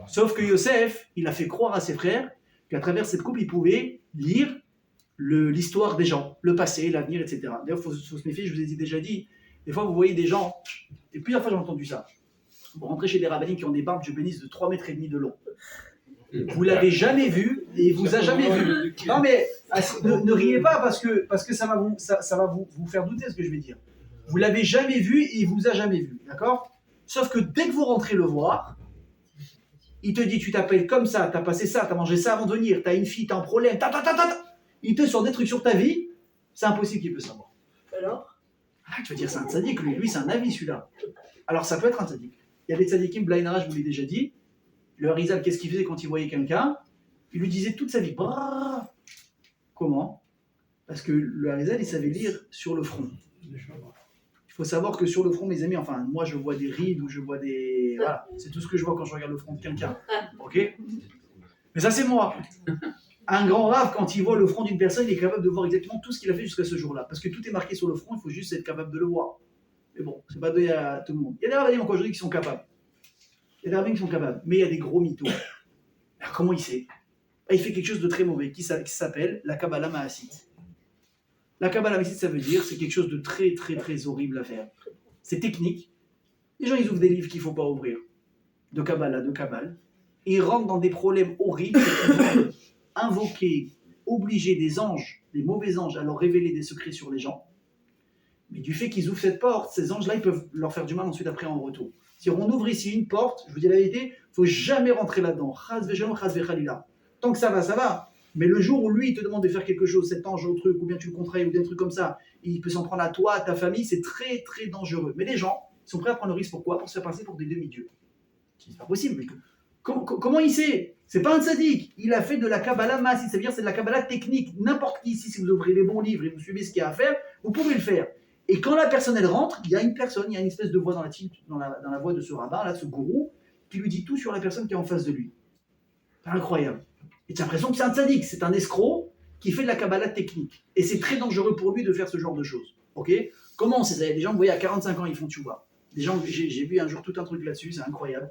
Sauf que Yosef, il a fait croire à ses frères qu'à travers cette coupe, il pouvait lire l'histoire des gens, le passé, l'avenir, etc. D'ailleurs, il faut se méfier, je vous ai déjà dit, des fois vous voyez des gens, et plusieurs fois j'ai entendu ça, vous rentrez chez des rabbins qui ont des barbes, je bénisse, de 3,5 mètres de long. Vous l'avez jamais vu et il vous a jamais vu. Non mais ne riez pas parce que ça va vous faire douter ce que je vais dire. Vous l'avez jamais vu et il vous a jamais vu, d'accord? Sauf que dès que vous rentrez le voir, Il te dit, tu t'appelles comme ça, t'as passé ça, t'as mangé ça avant de venir, t'as une fille, t'as un problème, il te sort des trucs sur ta vie, c'est impossible qu'il peut savoir. Alors Tu vas dire, c'est un tzaddik, lui c'est un avis celui-là. Alors ça peut être un tzaddik. Il y a des tzaddikim, Blainara, je vous l'ai déjà dit, le Harizal, qu'est-ce qu'il faisait quand il voyait quelqu'un? Il lui disait toute sa vie, brrr. Comment? Parce que le Harizal, il savait lire sur le front. Il faut savoir que sur le front, mes amis, enfin, moi je vois des rides ou je vois des. Voilà, c'est tout ce que je vois quand je regarde le front de quelqu'un. Ok? Mais ça, c'est moi. Un grand rave, quand il voit le front d'une personne, il est capable de voir exactement tout ce qu'il a fait jusqu'à ce jour-là. Parce que tout est marqué sur le front, il faut juste être capable de le voir. Mais bon, c'est pas donné à tout le monde. Il y a des ravins encore aujourd'hui qui sont capables. Il y a des ravins qui sont capables. Mais il y a des gros mythos. Alors, comment il sait? Il fait quelque chose de très mauvais qui s'appelle la Kabbalah Mahasit. La Kabbalah Mahasit, ça veut dire c'est quelque chose de très très très horrible à faire. C'est technique. Les gens, ils ouvrent des livres qu'il ne faut pas ouvrir. De Kabbalah, de Kabbale. Et ils rentrent dans des problèmes horribles. Ils vont invoquer, obliger des anges, des mauvais anges, à leur révéler des secrets sur les gens. Mais du fait qu'ils ouvrent cette porte, ces anges-là, ils peuvent leur faire du mal ensuite après en retour. Si on ouvre ici une porte, je vous dis la vérité, il ne faut jamais rentrer là-dedans. Chaz v'shalom, chaz v'chalila. Tant que ça va, ça va. Mais le jour où lui, il te demande de faire quelque chose, cet ange au truc, ou bien tu le contrailles, ou des trucs comme ça, il peut s'en prendre à toi, à ta famille, c'est très très dangereux. Mais les gens, ils sont prêts à prendre le risque. Pourquoi? Pour se faire passer pour des demi-dieux. C'est pas possible. Mais comment il sait? C'est pas un tzaddik. Il a fait de la Kabbalah massive, ça veut dire c'est de la Kabbalah technique. N'importe qui ici, si vous ouvrez les bons livres et vous suivez ce qu'il y a à faire, vous pouvez le faire. Et quand la personne elle rentre, il y a une personne, il y a une espèce de voix dans la voix de ce rabbin, là, de ce gourou, qui lui dit tout sur la personne qui est en face de lui. C'est incroyable. Et tu as l'impression que c'est un tzaddik, c'est un escroc qui fait de la Kabbalah technique. Et c'est très dangereux pour lui de faire ce genre de choses. Ok? Comment on sait ça? Il y a des gens, vous voyez, à 45 ans, ils font tchouva. Des gens, j'ai vu un jour tout un truc là-dessus, c'est incroyable.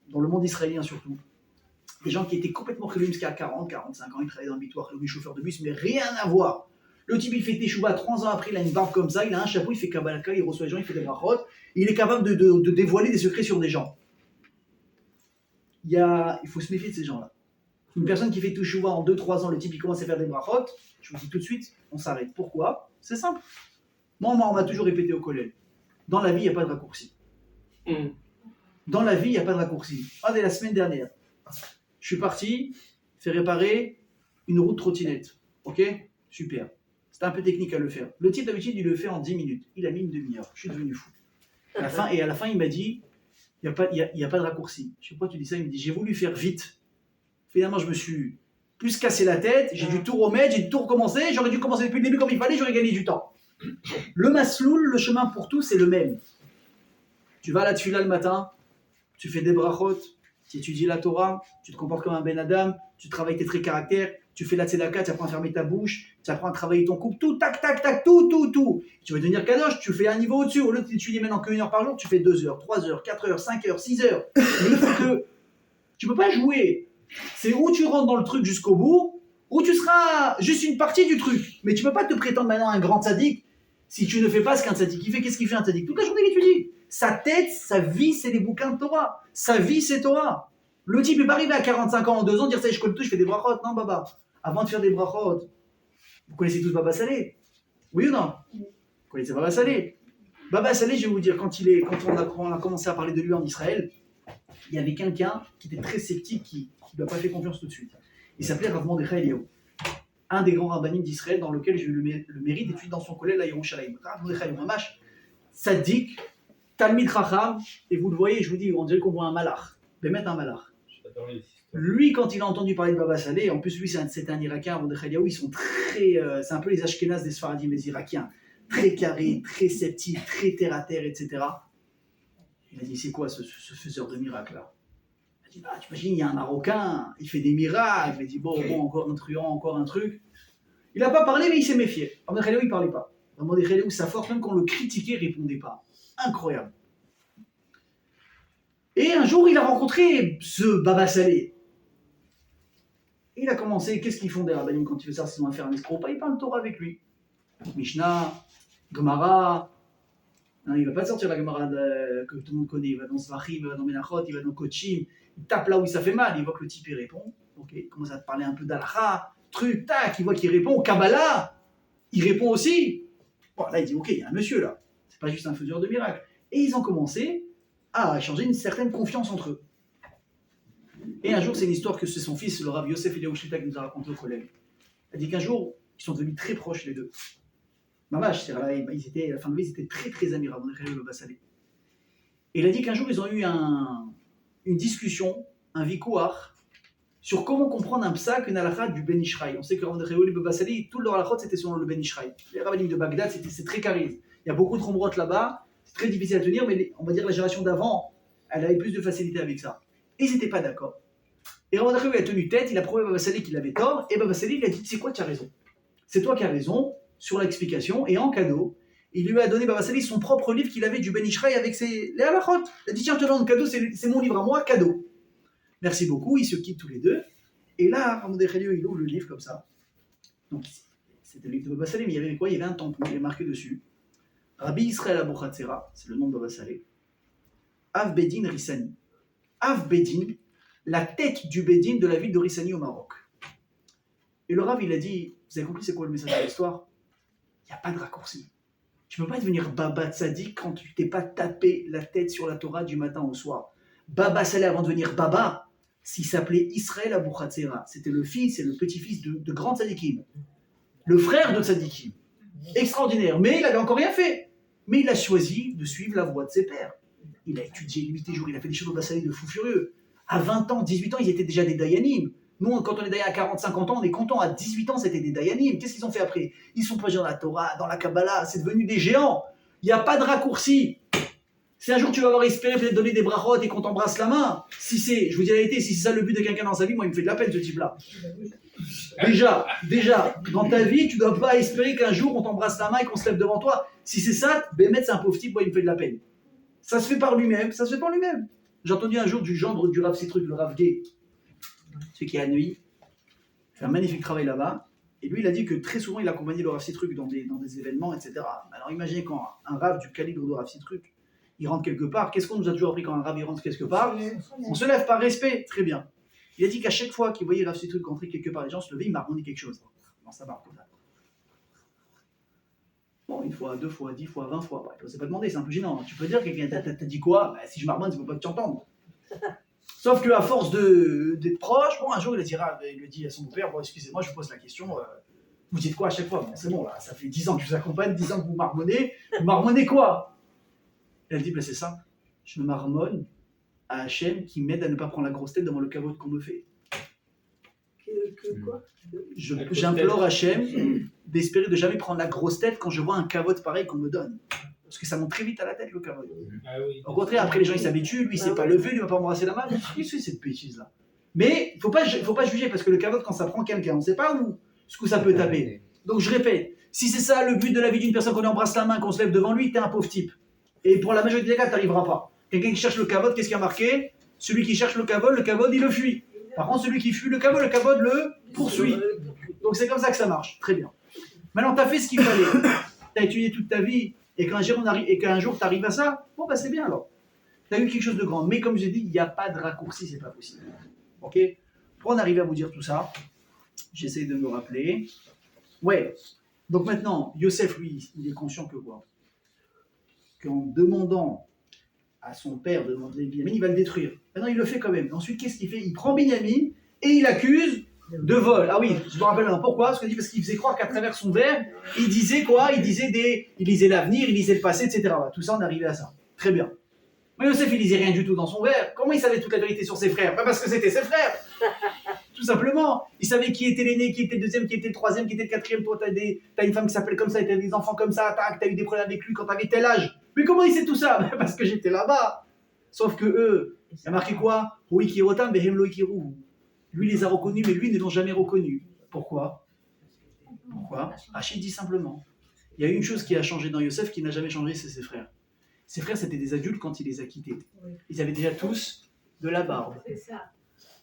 Dans le monde israélien surtout. Des gens qui étaient complètement chréliens jusqu'à 40, 45 ans, ils travaillaient dans le bitoire, le chauffeur de bus, mais rien à voir. Le type, il fait teshuva 3 ans après, il a une barbe comme ça, il a un chapeau, il fait Kabbalah, il reçoit les gens, il fait des brachot, il est capable de dévoiler des secrets sur des gens. Il faut se méfier de ces gens-là. Une personne qui fait teshuva en 2-3 ans, le type, il commence à faire des brachot, je vous dis tout de suite, on s'arrête. Pourquoi? C'est simple. Moi, on m'a toujours répété au collège, dans la vie, il n'y a pas de raccourci. Dans la vie, il n'y a pas de raccourci. Regardez, la semaine dernière, je suis parti faire réparer une roue de trottinette. Ok? Super. C'était un peu technique à le faire. Le type, d'habitude, il le fait en 10 minutes. Il a mis une demi-heure. Je suis devenu fou. À la fin, il m'a dit, il n'y a pas de raccourci. Je sais pas pourquoi tu dis ça. Il me dit, j'ai voulu faire vite. Finalement, je me suis plus cassé la tête. J'ai dû tout remettre, j'ai dû tout recommencer. J'aurais dû commencer depuis le début comme il fallait, j'aurais gagné du temps. Le masloul, le chemin pour tout, c'est le même. Tu vas à la tefila le matin, tu fais des brachot, tu étudies la Torah, tu te comportes comme un ben Adam, tu travailles tes traits caractères, tu fais la tzedaka, tu apprends à fermer ta bouche, tu apprends à travailler ton couple, tout, tac, tac, tac, tout. Tu veux devenir kadosh, tu fais un niveau au-dessus. Au lieu d'étudier maintenant qu'une heure par jour, tu fais 2 heures, 3 heures, 4 heures, 5 heures, 6 heures. Mais il faut que tu peux pas jouer. C'est où tu rentres dans le truc jusqu'au bout, ou tu seras juste une partie du truc. Mais tu peux pas te prétendre maintenant un grand tzaddik si tu ne fais pas ce qu'un tzaddik il fait. Qu'est-ce qu'il fait un tzaddik? Toute la journée il étudie. Sa tête, sa vie, c'est les bouquins de Torah. Sa vie, c'est Torah. Le type n'est pas arrivé à 45 ans en 2 ans, dire ça, je connais tout, je fais des brachot. Non, baba. Avant de faire des brachot, vous connaissez tous Baba Salé? Oui ou non? Vous connaissez Baba Salé? Baba Salé, je vais vous dire, quand on a commencé à parler de lui en Israël, il y avait quelqu'un qui était très sceptique, qui ne lui a pas fait confiance tout de suite. Il s'appelait Rav Mordechai Eliyahu, un des grands rabbinim d'Israël dans lequel j'ai eu le mérite d'étudier dans son collège à Yerushalayim. Rav Mordechai Eliyahu, mamash, sadique, Talmid Chacham, et vous le voyez, je vous dis, on dirait qu'on voit un malach, Bémet un malach. Lui, quand il a entendu parler de Baba Salé, en plus lui c'est un Irakien, Mordechai Eliyahu, ils sont très, c'est un peu les Ashkénazes des Sfaradim, les Irakiens, très carrés, très sceptiques, très terre à terre, etc. Il a dit, c'est quoi ce faiseur de miracles là? Il a dit, bah, tu imagines, il y a un Marocain, il fait des miracles. Il a dit, bon, encore un truand, encore un truc. Il n'a pas parlé, mais il s'est méfié. Mordechai Eliyahu, il ne parlait pas. Mordechai Eliyahu, sa force, même quand on le critiquait, il ne répondait pas. Incroyable. Et un jour, il a rencontré ce Baba Salé. Il a commencé, qu'est-ce qu'ils font des rabbinim quand ils font ça, s'ils vont faire un escroc? Pas, ils parlent Torah avec lui. Mishnah, Gemara. Non, il ne va pas sortir la Gemara que tout le monde connaît. Il va dans Zvachim, il va dans Menachot, il va dans Kochim. Il tape là où ça fait mal. Il voit que le type il répond. Ok, il commence à te parler un peu d'Alacha, truc, tac. Il voit qu'il répond. Kabbalah, il répond aussi. Bon, là, il dit ok, il y a un monsieur là. C'est pas juste un faiseur de miracles. Et ils ont commencé à échanger une certaine confiance entre eux. Et un jour, c'est une histoire que c'est son fils, le Rav Yosef Eliyahu Shlita, qui nous a raconté au collège. Il a dit qu'un jour, ils sont devenus très proches les deux. Mamash, ils étaient, à la fin de vie, ils étaient très très amis, Rav Mordechai et le Baba Salé. Et il a dit qu'un jour, ils ont eu une discussion, un vikouar, sur comment comprendre un psak, une halakha du Ben Ishraï. On sait que Rav Mordechai et le Baba Salé, tout leur halachot, c'était selon le Ben Ishraï. Les rabbinim de Bagdad, c'est très charisme. Il y a beaucoup de rombrot là-bas, c'est très difficile à tenir, mais on va dire la génération d'avant, elle avait plus de facilité avec ça. Et ils n'étaient pas d'accord. Et Rav Mordechai a tenu tête, il a prouvé à Baba Salé qu'il avait tort, et Baba Salé, il a dit, c'est quoi, tu as raison. C'est toi qui as raison sur l'explication, et en cadeau, il lui a donné Baba Salé son propre livre qu'il avait du Ben Ishraï avec les halachot. Il a dit, tiens, je te donne cadeau, c'est mon livre à moi, cadeau. Merci beaucoup, ils se quittent tous les deux. Et là, Rav Mordechai, il ouvre le livre comme ça. Donc, c'était le livre de Baba Salé, mais il y avait quoi? Il y avait un tampon, il est marqué dessus. Rabbi Israël Abou Hatzera, c'est le nom de Baba Salé. Av Bedin Rissani. Av Bedin, la tête du Bedin de la ville de Rissani au Maroc. Et le Rav, il a dit, vous avez compris c'est quoi le message de l'histoire? Il n'y a pas de raccourci. Tu ne peux pas devenir Baba Tzadik quand tu t'es pas tapé la tête sur la Torah du matin au soir. Baba Salé, avant de devenir Baba, s'il s'appelait Israël Abou Hatzera, c'était le fils et le petit-fils de grands tzadikim. Le frère de tzadikim. Extraordinaire. Mais il n'avait encore rien fait. Mais il a choisi de suivre la voie de ses pères. Il a étudié nuit et jour, il a fait des choses au Baba Salé de fou furieux. À 20 ans, 18 ans, ils étaient déjà des dayanim. Nous, quand on est dayan à 40, 50 ans, on est content. À 18 ans, c'était des dayanim. Qu'est-ce qu'ils ont fait après? Ils sont plongés dans la Torah, dans la Kabbalah. C'est devenu des géants. Il n'y a pas de raccourci. Si un jour tu vas avoir espéré peut-être donner des brachot et qu'on t'embrasse la main, si c'est, je vous dis la vérité, si c'est ça le but de quelqu'un dans sa vie, moi il me fait de la peine ce type-là. Déjà, dans ta vie, tu ne dois pas espérer qu'un jour on t'embrasse la main et qu'on se lève devant toi. Si c'est ça, Bémet c'est un pauvre type, moi il me fait de la peine. Ça se fait par lui-même, J'ai entendu un jour du gendre du Rav Citruc, le Rav Gay, celui qui est à Neuilly, fait un magnifique travail là-bas. Et lui, il a dit que très souvent, il accompagnait le Rav Citruc dans des événements, etc. Alors imaginez quand un Rav du calibre de Rav Citruc, il rentre quelque part. Qu'est-ce qu'on nous a toujours appris quand un Rav il rentre quelque part? On se lève par respect, très bien. Il a dit qu'à chaque fois qu'il voyait Rav Citruc rentrer quelque part, les gens se levaient, il marmonnait quelque chose dans sa barbe. Bon, une fois, 2 fois, 10 fois, 20 fois, bah, il ne s'est pas demandé, c'est un peu gênant. Tu peux dire que quelqu'un t'a dit quoi? Bah, si je marmonne, il ne faut pas que tu entendes. Sauf qu'à force d'être proche, bon, un jour, il lui dit à son père, bon, excusez-moi, je vous pose la question, vous dites quoi à chaque fois? Bon, c'est bon, là, ça fait 10 ans que je vous accompagne, 10 ans que vous marmonnez quoi? Elle dit, ben c'est ça, je me marmonne à Hachem qui m'aide à ne pas prendre la grosse tête devant le caveau qu'on me fait. Quoi? J'implore Hachem d'espérer de jamais prendre la grosse tête quand je vois un cavote pareil qu'on me donne. Parce que ça monte très vite à la tête, le cavote. Ah oui. Au contraire, après les gens ils s'habituent, lui il s'est pas levé, lui il va pas embrasser la main. Qu'est-ce que c'est cette bêtise-là? Mais il faut pas juger parce que le cavote, quand ça prend quelqu'un, on ne sait pas où ce que ça peut taper. Donc je répète, si c'est ça le but de la vie d'une personne, qu'on lui embrasse la main, qu'on se lève devant lui, t'es un pauvre type. Et pour la majorité des cas, t'arriveras pas. Quelqu'un qui cherche le cavote, qu'est-ce qui a marqué? Celui qui cherche le cavote, il le fuit. Par contre, celui qui fuit le cavote le poursuit. Donc c'est comme ça que ça marche. Très bien. Maintenant, tu as fait ce qu'il fallait. Tu as étudié toute ta vie et qu'un jour tu arrives à ça, bon, bah c'est bien alors. Tu as eu quelque chose de grand. Mais comme je dis, il n'y a pas de raccourci, c'est pas possible. Ok? Pour en arriver à vous dire tout ça, j'essaie de me rappeler. Ouais. Donc maintenant, Yosef, lui, il est conscient que quoi? Qu'en demandant à son père de demander Binyamin, il va le détruire. Maintenant, il le fait quand même. Ensuite, qu'est-ce qu'il fait? Il prend Binyamin et il l'accuse de vol. Ah oui, je me rappelle maintenant. Pourquoi? Parce qu'il faisait croire qu'à travers son verre, il disait quoi? Il lisait l'avenir, il lisait le passé, etc. Tout ça, on arrivait à ça. Très bien. Mais Yosef, il lisait rien du tout dans son verre. Comment il savait toute la vérité sur ses frères? Pas parce que c'était ses frères. Tout simplement. Il savait qui était l'aîné, qui était le deuxième, qui était le troisième, qui était le quatrième. Toi, t'as une femme qui s'appelle comme ça, t'as des enfants comme ça, t'as eu des problèmes avec lui quand t'avais tel âge. Mais comment il sait tout ça? Parce que j'étais là-bas. Sauf que eux, il y a marqué quoi? Lui les a reconnus, mais lui ne l'ont jamais reconnu. Pourquoi? Rachid dit simplement. Il y a une chose qui a changé dans Yosef qui n'a jamais changé, c'est ses frères. Ses frères, c'était des adultes quand il les a quittés. Ils avaient déjà tous de la barbe.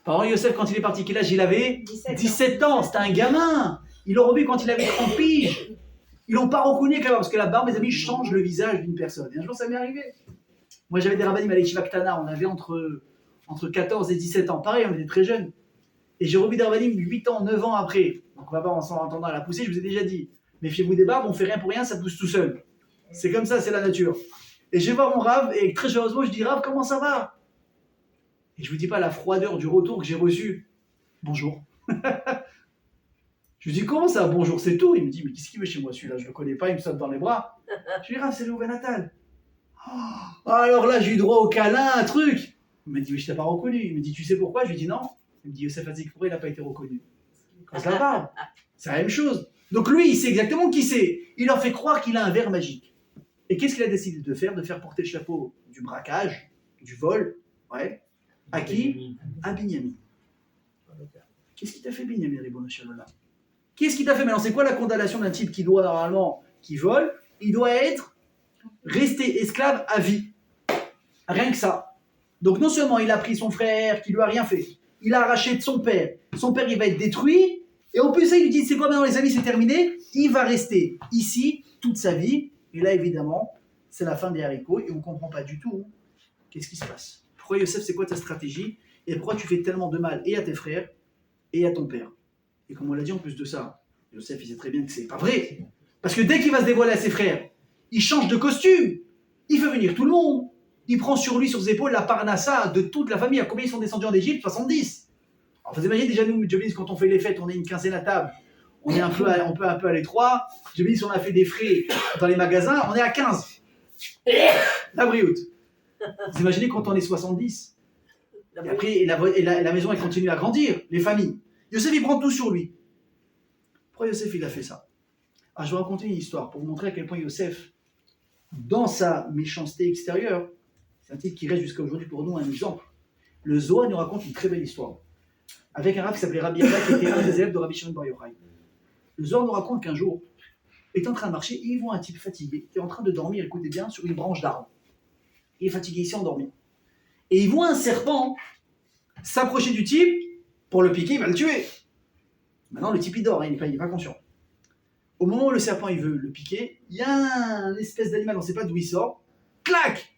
Par exemple, Yosef, quand il est parti, quel âge il avait? 17 ans. C'était un gamin. Ils l'ont revu quand il avait 30 piges. Ils l'ont pas reconnu quand même, parce que la barbe, mes amis, change le visage d'une personne. Et un jour, ça m'est arrivé. Moi, j'avais des rabbinim à l'Yeshiva Ktana. On avait entre 14 et 17 ans. Pareil, on était très jeunes. Et j'ai revu des rabbinim 8 ans, 9 ans après. Donc, on va pas en s'en entendant à la poussée, je vous ai déjà dit. Méfiez-vous des barbes, on fait rien pour rien, ça pousse tout seul. C'est comme ça, c'est la nature. Et je vais voir mon Rav, et très heureusement, je dis, Rav, comment ça va? Et je ne vous dis pas la froideur du retour que j'ai reçu. Bonjour. Je lui dis, comment ça, bonjour, c'est tout? Il me dit, mais qu'est-ce qu'il veut chez moi celui-là? Je ne le connais pas, il me saute dans les bras. Je lui dis, ah, c'est le Natal. Oh, alors là, j'ai eu droit au câlin, un truc. Il m'a dit, oui, je t'ai pas reconnu. Il me dit, tu sais pourquoi? Je lui dis, non. Il me dit, Youssef Hatzik, pourquoi il n'a pas été reconnu? Quand ça va, c'est la même chose. Donc lui, il sait exactement qui c'est. Il leur fait croire qu'il a un verre magique. Et qu'est-ce qu'il a décidé de faire? De faire porter le chapeau du braquage, du vol. Ouais. À qui? À Binyamin. Qu'est-ce qui t'a fait, Binyamin, Ribono Shel Olam? Qu'est-ce qui t'a fait? Maintenant, c'est quoi la condamnation d'un type qui doit normalement, qui vole? Il doit être resté esclave à vie. Rien que ça. Donc non seulement il a pris son frère qui lui a rien fait, il a arraché de son père il va être détruit, et en plus ça il lui dit c'est quoi maintenant les amis, c'est terminé, il va rester ici toute sa vie, et là évidemment c'est la fin des haricots, et on ne comprend pas du tout qu'est-ce qui se passe. Pourquoi Youssef, c'est quoi ta stratégie, et pourquoi tu fais tellement de mal et à tes frères et à ton père? Et comme on l'a dit en plus de ça, Youssef il sait très bien que c'est pas vrai, parce que dès qu'il va se dévoiler à ses frères, il change de costume, il fait venir tout le monde. Il prend sur lui, sur ses épaules, la parnassa de toute la famille. À combien ils sont descendus en Égypte? 70. Alors vous imaginez déjà, nous, Jobis, quand on fait les fêtes, on est une quinzaine à table. On est un peu à l'étroit. Jobis, on a fait des frais dans les magasins, on est à 15. La brioute. Vous imaginez quand on est 70. Et après, la maison, elle continue à grandir, les familles. Youssef, il prend tout sur lui. Pourquoi Youssef, il a fait ça? Alors, je vais raconter une histoire pour vous montrer à quel point Youssef, dans sa méchanceté extérieure, c'est un type qui reste jusqu'à aujourd'hui pour nous un exemple. Le Zohar nous raconte une très belle histoire. Avec un rabbin qui s'appelait Rabbi Abba, qui était un des élèves de Rabbi Shimon Bar Yochai. Le Zohar nous raconte qu'un jour, il est en train de marcher et il voit un type fatigué qui est en train de dormir, écoutez bien, sur une branche d'arbre. Il est fatigué ici, endormi. Et il voit un serpent s'approcher du type pour le piquer, il va le tuer. Maintenant, le type il dort, il n'est pas conscient. Au moment où le serpent il veut le piquer, il y a une espèce d'animal, on ne sait pas d'où il sort. Clac!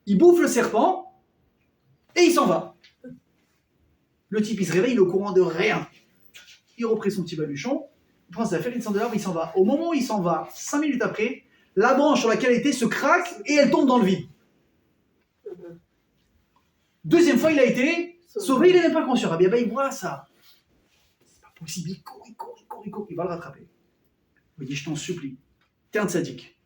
Il bouffe le serpent et il s'en va. Le type, il se réveille, il est au courant de rien. Il reprend son petit baluchon, il prend ses affaires, il descend de l'arbre, il s'en va. Au moment où il s'en va, 5 minutes après, la branche sur laquelle il était se craque et elle tombe dans le vide. Deuxième fois, il a été sauvé, il n'est même pas conscient. Ah bien, il voit ça. C'est pas possible, il court, il va le rattraper. Il dit, je t'en supplie, t'es un tzaddik.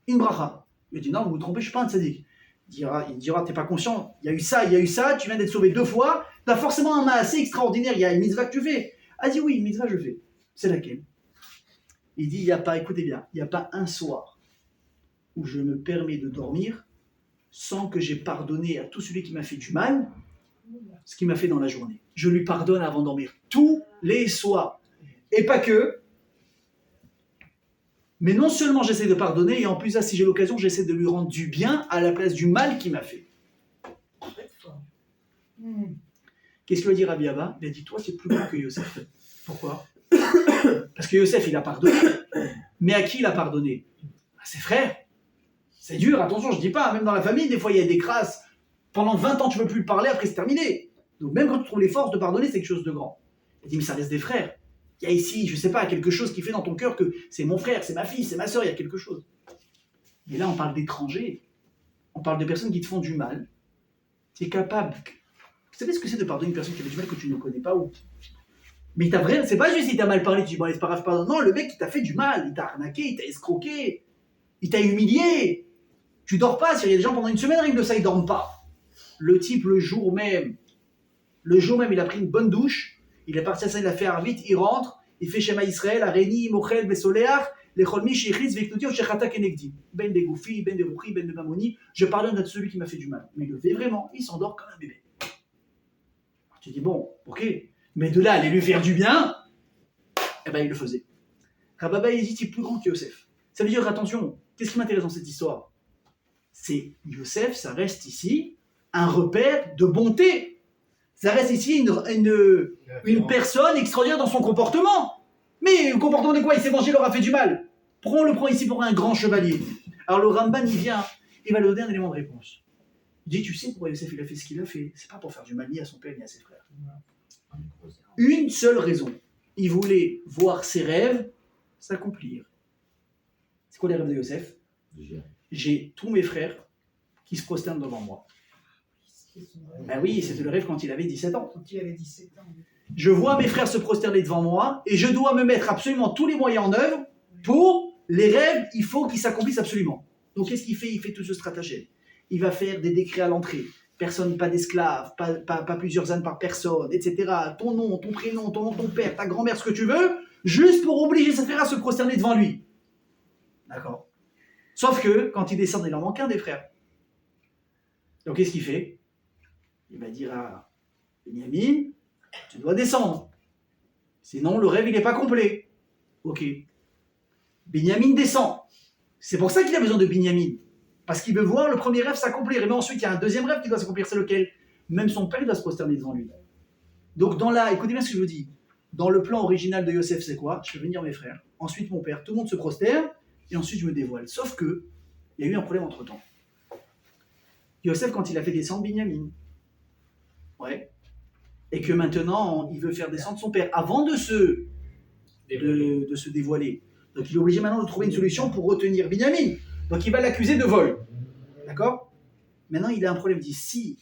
Une bracha. Il dit, non, vous vous trompez, je suis pas un tzaddik. Il dira, t'es pas conscient, il y a eu ça, tu viens d'être sauvé 2 fois, t'as forcément un assez extraordinaire, il y a une mitzvah que tu fais. Ah, dit oui, une mitzvah je fais. C'est laquelle? Il dit, il n'y a pas, écoutez bien, il n'y a pas un soir où je me permets de dormir sans que j'ai pardonné à tout celui qui m'a fait du mal, ce qu'il m'a fait dans la journée. Je lui pardonne avant de dormir, tous les soirs. Et pas que, mais non seulement j'essaie de pardonner, et en plus, là, si j'ai l'occasion, j'essaie de lui rendre du bien à la place du mal qu'il m'a fait. Qu'est-ce qu'il a dit Rabbi Abba? Il a dit, toi, c'est plus grand que Youssef. Pourquoi? Parce que Youssef, il a pardonné. Mais à qui il a pardonné? À ses frères. C'est dur, attention, je dis pas, même dans la famille, des fois, il y a des crasses. Pendant 20 ans, tu ne peux plus le parler, après, c'est terminé. Donc, même quand tu trouves les forces de pardonner, c'est quelque chose de grand. Il dit, mais ça reste des frères. Il y a ici, je ne sais pas, quelque chose qui fait dans ton cœur que c'est mon frère, c'est ma fille, c'est ma soeur, il y a quelque chose. Mais là, on parle d'étrangers. On parle de personnes qui te font du mal. Tu es capable. Vous savez ce que c'est de pardonner une personne qui a fait du mal que tu ne connais pas ou... Mais c'est pas juste il t'a mal parlé, tu dis bon, c'est pas grave, pardon. Non, le mec, il t'a fait du mal, il t'a arnaqué, il t'a escroqué, il t'a humilié. Tu dors pas, il y a des gens pendant une semaine, rien que de ça, ils dorment pas. Le type, le jour même, il a pris une bonne douche, il est parti à ça, il a fait Arvit, il rentre, il fait Shema Israël, Areni, Mochel, Besoleach, les Cholmi, Shechris, Veknoti, Shechata, Kenegdi. Ben de Goufi, Ben de Roukri, Ben de Mamoni, je pardonne à celui qui m'a fait du mal. Mais il le fait vraiment, il s'endort comme un bébé. Tu dis bon, ok, mais de là, aller lui faire du bien, eh ben il le faisait. Rababa Yezid est plus grand que Yosef. Ça veut dire, attention, qu'est-ce qui m'intéresse dans cette histoire? C'est Yosef, ça reste ici un repère de bonté. Ça reste ici une personne extraordinaire dans son comportement. Mais le comportement de quoi? Il s'est mangé, il leur a fait du mal. Pourquoi on le prend ici pour un grand chevalier? Alors le Ramban, il vient, il va lui donner un élément de réponse. Il dit, tu sais pourquoi Yosef il a fait ce qu'il a fait? C'est pas pour faire du mal ni à son père ni à ses frères. Une seule raison. Il voulait voir ses rêves s'accomplir. C'est quoi les rêves de Yosef? J'ai tous mes frères qui se prosternent devant moi. Ben oui, c'était le rêve quand il avait 17 ans. Quand il avait 17 ans. Je vois mes frères se prosterner devant moi et je dois me mettre absolument tous les moyens en œuvre pour les rêves, il faut qu'ils s'accomplissent absolument. Donc qu'est-ce qu'il fait? Il fait tout ce stratagème. Il va faire des décrets à l'entrée. Personne, pas d'esclaves, pas plusieurs ânes par personne, etc. Ton nom, ton prénom, ton nom, ton père, ta grand-mère, ce que tu veux, juste pour obliger ses frères à se prosterner devant lui. D'accord. Sauf que, quand il descend, il en manque un des frères. Donc qu'est-ce qu'il fait? Il va dire à Benjamin, tu dois descendre. Sinon, le rêve, il n'est pas complet. Ok. Benjamin descend. C'est pour ça qu'il a besoin de Benjamin. Parce qu'il veut voir le premier rêve s'accomplir. Et bien ensuite, il y a un deuxième rêve qui doit s'accomplir. C'est lequel? Même son père, il doit se prosterner devant lui. Donc, écoutez bien ce que je vous dis. Dans le plan original de Yosef, c'est quoi? Je fais venir mes frères. Ensuite, mon père. Tout le monde se prosterne. Et ensuite, je me dévoile. Sauf que, il y a eu un problème entre-temps. Yosef, quand il a fait descendre Benjamin. Ouais. Et que maintenant, il veut faire descendre son père avant de se dévoiler. Donc, il est obligé maintenant de trouver une solution pour retenir Benjamin. Donc, il va l'accuser de vol. D'accord? Maintenant, il a un problème. Il dit, si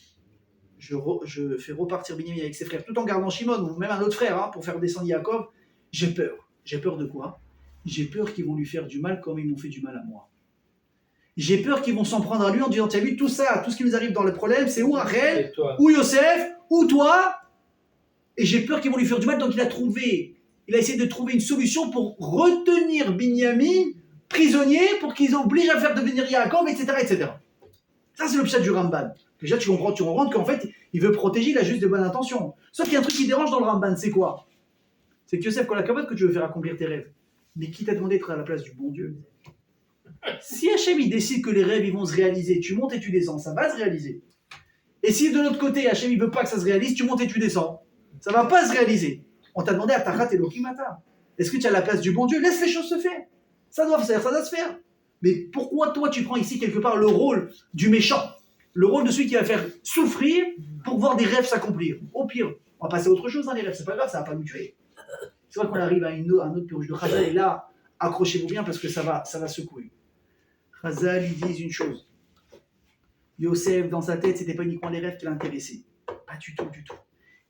je fais repartir Benjamin avec ses frères, tout en gardant Shimon, ou même un autre frère, pour faire descendre Yaakov, j'ai peur. J'ai peur de quoi? J'ai peur qu'ils vont lui faire du mal comme ils m'ont fait du mal à moi. J'ai peur qu'ils vont s'en prendre à lui en disant, tu as vu tout ça, tout ce qui nous arrive dans le problème, c'est ou Rachel, ou Yosef, ou toi. Et j'ai peur qu'ils vont lui faire du mal. Donc, il a essayé de trouver une solution pour retenir Binyamin prisonnier pour qu'ils obligent à faire devenir Yaakov, etc., etc. Ça, c'est le pshat du Ramban. Déjà, tu comprends qu'en fait, il veut protéger, il a juste de bonnes intentions. Sauf qu'il y a un truc qui dérange dans le Ramban, c'est quoi? C'est que Yosef, quand la cabane que tu veux faire accomplir tes rêves, mais qui t'a demandé d'être à la place du bon Dieu? Si Hachem, il décide que les rêves, ils vont se réaliser, tu montes et tu descends, ça va se réaliser. Et si de l'autre côté, Hachem, il veut pas que ça se réalise, tu montes et tu descends, ça va pas se réaliser. On t'a demandé à Tachat Elohim Ata. Est-ce que tu as la place du bon Dieu? Laisse les choses se faire. Ça doit se faire. Mais pourquoi toi tu prends ici quelque part le rôle du méchant, le rôle de celui qui va faire souffrir pour voir des rêves s'accomplir? Au pire, on va passer à autre chose dans les rêves, c'est pas grave, ça va pas nous tuer. C'est vrai qu'on arrive à un autre pirouge de Chazal et là, accrochez-vous bien parce que ça va secouer. Chazal, ils disent une chose. Yosef, dans sa tête, c'était pas uniquement les rêves qui l'intéressaient. Pas du tout.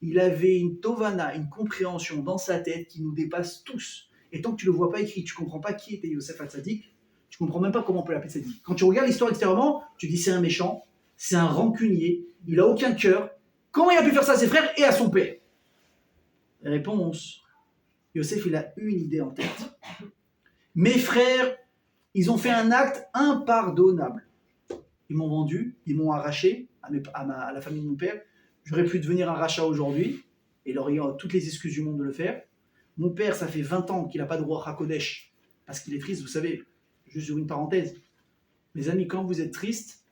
Il avait une tovana, une compréhension dans sa tête qui nous dépasse tous. Et tant que tu ne le vois pas écrit, tu ne comprends pas qui était Yosef Hatzadik, tu ne comprends même pas comment on peut l'appeler Tzadik. Quand tu regardes l'histoire extérieurement, tu dis c'est un méchant, c'est un rancunier, il n'a aucun cœur. Comment il a pu faire ça à ses frères et à son père? Réponse, Yosef, il a une idée en tête. Mes frères, ils ont fait un acte impardonnable. Ils m'ont vendu, ils m'ont arraché à la famille de mon père. J'aurais pu devenir un rachat aujourd'hui, et il aurait eu toutes les excuses du monde de le faire. Mon père, ça fait 20 ans qu'il n'a pas de roi HaKodesh, parce qu'il est triste, vous savez, juste une parenthèse. Mes amis, quand vous êtes triste,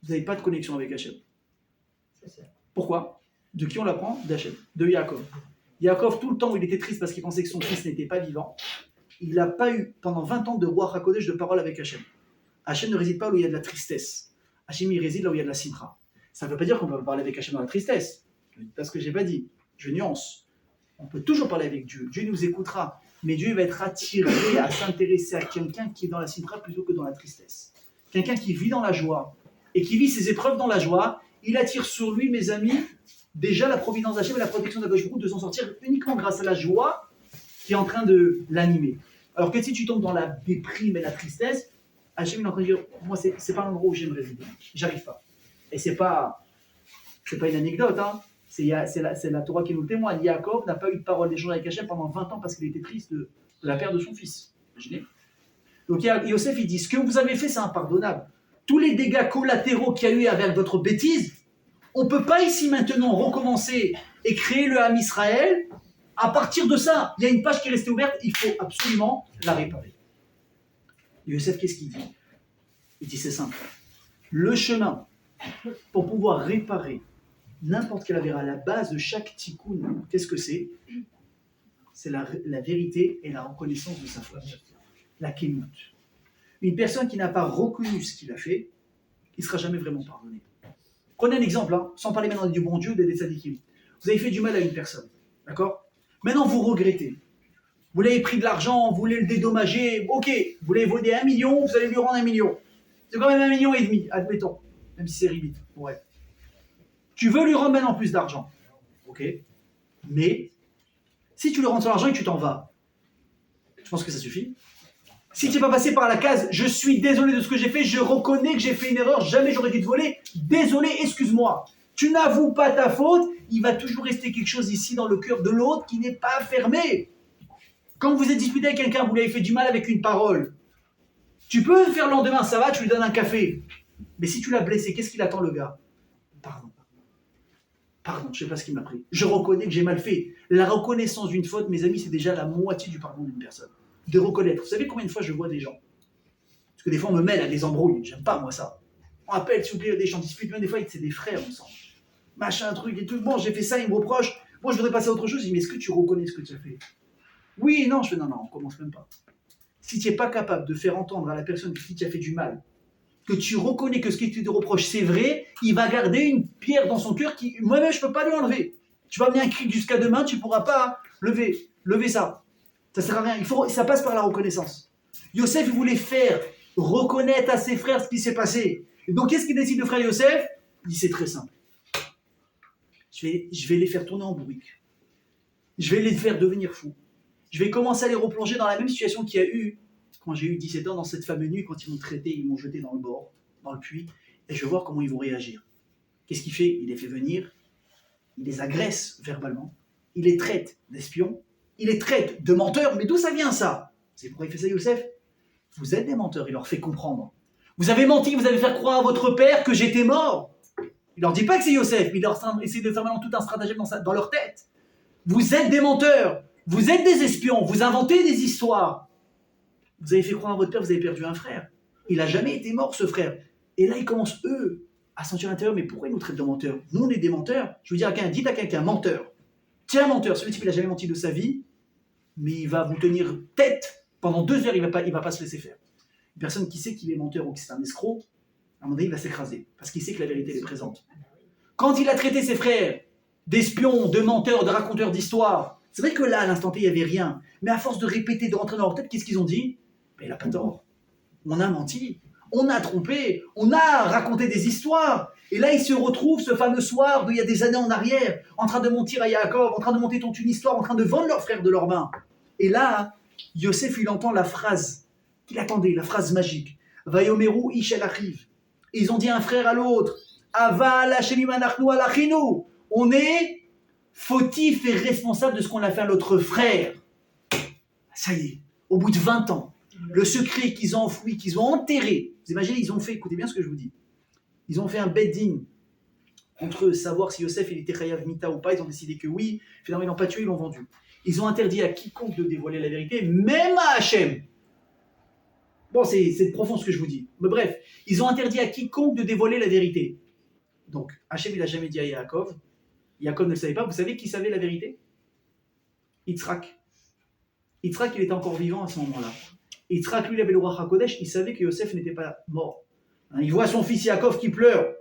vous n'avez pas de connexion avec Hachem. Pourquoi? De qui on l'apprend? D'Hachem, de Yaakov. Yaakov, tout le temps où il était triste parce qu'il pensait que son fils n'était pas vivant, il n'a pas eu, pendant 20 ans, de roi HaKodesh de parole avec Hachem. Hachem ne réside pas où il y a de la tristesse. Hachem, il réside là où il y a de la simra. Ça ne veut pas dire qu'on peut parler avec Hachem dans la tristesse. Je ne dis pas ce que je n'ai pas dit. Je nuance. On peut toujours parler avec Dieu. Dieu nous écoutera. Mais Dieu va être attiré à s'intéresser à quelqu'un qui est dans la simra plutôt que dans la tristesse. Quelqu'un qui vit dans la joie et qui vit ses épreuves dans la joie, il attire sur lui, mes amis, déjà la providence d'Hachem et la protection d'Akadosh de s'en sortir uniquement grâce à la joie qui est en train de l'animer. Alors que si tu tombes dans la déprime et la tristesse, Hachem est en train de dire, moi, c'est pas l'endroit où j'aime résider. J'arrive pas. Et c'est pas une anecdote, hein. C'est la Torah qui nous le témoigne. Yaakov n'a pas eu de parole d'échange avec Hachem pendant 20 ans parce qu'il était triste de la perte de son fils. Imaginez. Donc Yosef, il dit, ce que vous avez fait, c'est impardonnable. Tous les dégâts collatéraux qu'il y a eu avec votre bêtise, on ne peut pas ici maintenant recommencer et créer le Ham Israël. À partir de ça, il y a une page qui est restée ouverte, il faut absolument la réparer. Yosef, qu'est-ce qu'il dit? Il dit, c'est simple. Le chemin pour pouvoir réparer n'importe quelle affaire à la base de chaque tikkun, qu'est-ce que c'est? C'est la vérité et la reconnaissance de sa foi. La kémout. Une personne qui n'a pas reconnu ce qu'il a fait, il ne sera jamais vraiment pardonné. Prenez un exemple, hein, sans parler maintenant du bon Dieu, des tzadikim. Vous avez fait du mal à une personne, d'accord? Maintenant, vous regrettez. Vous l'avez pris de l'argent, vous voulez le dédommager, ok, vous l'avez volé 1 million, vous allez lui rendre 1 million. C'est quand même 1,5 million, admettons, même si c'est limite, ouais. Tu veux lui rendre maintenant plus d'argent. Ok. Mais, si tu lui rends son argent et que tu t'en vas, je pense que ça suffit. Si tu n'es pas passé par la case, je suis désolé de ce que j'ai fait, je reconnais que j'ai fait une erreur, jamais j'aurais dû te voler, désolé, excuse-moi. Tu n'avoues pas ta faute, il va toujours rester quelque chose ici dans le cœur de l'autre qui n'est pas fermé. Quand vous êtes disputé avec quelqu'un, vous lui avez fait du mal avec une parole, tu peux faire le lendemain, ça va, tu lui donnes un café. Mais si tu l'as blessé, qu'est-ce qu'il attend le gars? Pardon. Pardon, je ne sais pas ce qu'il m'a pris. Je reconnais que j'ai mal fait. La reconnaissance d'une faute, mes amis, c'est déjà la moitié du pardon d'une personne. De reconnaître. Vous savez combien de fois je vois des gens? Parce que des fois, on me mêle à des embrouilles. J'aime pas, moi, ça. On appelle, s'il vous plaît, des gens disputent. Même des fois, c'est des frères, on sent. Machin, truc et tout. Bon, j'ai fait ça, ils me reprochent. Moi, je voudrais passer à autre chose. Je dis, mais est-ce que tu reconnais ce que tu as fait? Oui, non. Je fais, non, on commence même pas. Si tu n'es pas capable de faire entendre à la personne qui t'a fait du mal, que tu reconnais que ce que tu te reproches, c'est vrai, il va garder une pierre dans son cœur qui, moi-même, je ne peux pas lui enlever. Tu vas mener un cri jusqu'à demain, tu ne pourras pas lever ça. Ça ne sert à rien. Ça passe par la reconnaissance. Yosef, il voulait faire reconnaître à ses frères ce qui s'est passé. Et donc, qu'est-ce qu'il décide de faire Yosef? Il dit, c'est très simple. Je vais les faire tourner en bourrique. Je vais les faire devenir fous. Je vais commencer à les replonger dans la même situation qu'il y a eu quand j'ai eu 17 ans dans cette fameuse nuit, quand ils m'ont traité, ils m'ont jeté dans le bord, dans le puits, et je vais voir comment ils vont réagir. Qu'est-ce qu'il fait? Il les fait venir, il les agresse verbalement, il les traite d'espions, il les traite de menteurs, mais d'où ça vient ça? C'est pourquoi il fait ça Yosef? Vous êtes des menteurs, il leur fait comprendre. Vous avez menti, vous avez fait croire à votre père que j'étais mort. Il leur dit pas que c'est Yosef, mais il leur essaie de faire maintenant tout un stratagème dans leur tête. Vous êtes des menteurs, vous êtes des espions, vous inventez des histoires. Vous avez fait croire à votre père, vous avez perdu un frère. Il n'a jamais été mort, ce frère. Et là, ils commencent, eux, à sentir à l'intérieur, mais pourquoi ils nous traitent de menteurs? Nous, on est des menteurs. Je veux dire à quelqu'un, dites à quelqu'un, menteur. Tiens, menteur, celui qui n'a jamais menti de sa vie, mais il va vous tenir tête pendant 2 heures, il va pas se laisser faire. Une personne qui sait qu'il est menteur ou que c'est un escroc, à un moment donné, il va s'écraser, parce qu'il sait que la vérité est présente. Quand il a traité ses frères d'espions, de menteurs, de raconteurs d'histoires, c'est vrai que là, à l'instant T, il n'y avait rien. Mais à force de répéter, de rentrer dans leur tête, qu'est-ce qu'ils ont dit? Mais il n'a pas tort. On a menti, on a trompé, on a raconté des histoires. Et là, il se retrouve ce fameux soir d'il y a des années en arrière, en train de mentir à Yaakov, en train de monter toute une histoire, en train de vendre leur frère de leurs mains. Et là, Yosef, il entend la phrase qu'il attendait, la phrase magique. Vayomeru ish el achiv. Ils ont dit un frère à l'autre. Aval Hashemim anachnu alachinu. On est fautif et responsable de ce qu'on a fait à notre frère. Ça y est, au bout de 20 ans, le secret qu'ils ont enfoui, qu'ils ont enterré. Vous imaginez, ils ont fait, écoutez bien ce que je vous dis, ils ont fait un bed-in entre eux, savoir si Yosef il était chayav mita ou pas. Ils ont décidé que oui, finalement ils l'ont pas tué, ils l'ont vendu. Ils ont interdit à quiconque de dévoiler la vérité, même à Hachem. Bon, c'est profond ce que je vous dis. Mais bref, ils ont interdit à quiconque de dévoiler la vérité. Donc, Hachem il n'a jamais dit à Yaakov. Yaakov ne le savait pas. Vous savez qui savait la vérité? Yitzhak. Yitzhak, il était encore vivant à ce moment-là. Yitzhak, lui, il avait le roi HaKodesh, il savait que Yosef n'était pas mort. Il voit son fils Yaakov qui pleure.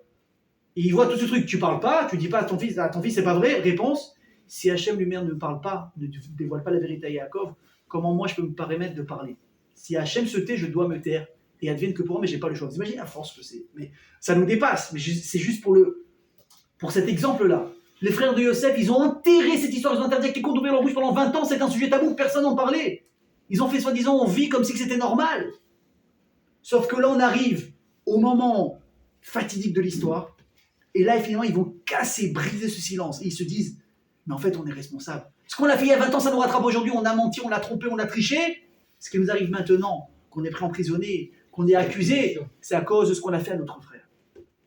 Et il voit tout ce truc. Tu parles pas, tu dis pas à ton fils, c'est pas vrai. Réponse, si Hachem lui-même ne parle pas, ne dévoile pas la vérité à Yaakov, comment moi je peux me permettre de parler? Si Hachem se tait, je dois me taire. Et advienne que pour moi, mais j'ai pas le choix. Vous imaginez la force que c'est. Mais ça nous dépasse. Mais c'est juste pour cet exemple-là. Les frères de Yosef, ils ont enterré cette histoire, ils ont interdit à quiconque d'ouvrir leur bouche pendant 20 ans, c'est un sujet tabou, personne n'en parlait. Ils ont fait soi-disant, on vit comme si c'était normal. Sauf que là, on arrive au moment fatidique de l'histoire, et là, finalement, ils vont casser, briser ce silence, et ils se disent, mais en fait, on est responsable. Ce qu'on a fait il y a 20 ans, ça nous rattrape aujourd'hui, on a menti, on a trompé, on a triché. Ce qui nous arrive maintenant, qu'on est pris emprisonné, qu'on est accusé, c'est à cause de ce qu'on a fait à notre frère.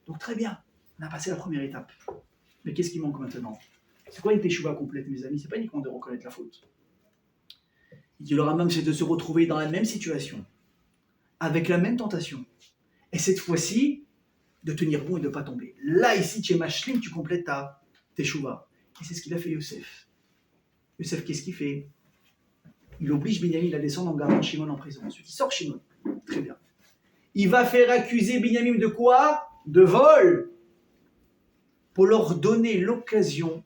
Donc très bien, on a passé la première étape. Mais qu'est-ce qui manque maintenant? C'est quoi une teshuva complète, mes amis? C'est pas uniquement de reconnaître la faute. Il dit le Rambam, c'est de se retrouver dans la même situation, avec la même tentation. Et cette fois-ci, de tenir bon et de ne pas tomber. Là, ici, tu es mashlim, tu complètes ta teshuva. Et c'est ce qu'il a fait Yosef. Yosef, qu'est-ce qu'il fait? Il oblige Binyamin à descendre en gardant Shimon en prison. Ensuite, il sort Shimon. Très bien. Il va faire accuser Binyamin de quoi? De vol. Pour leur donner l'occasion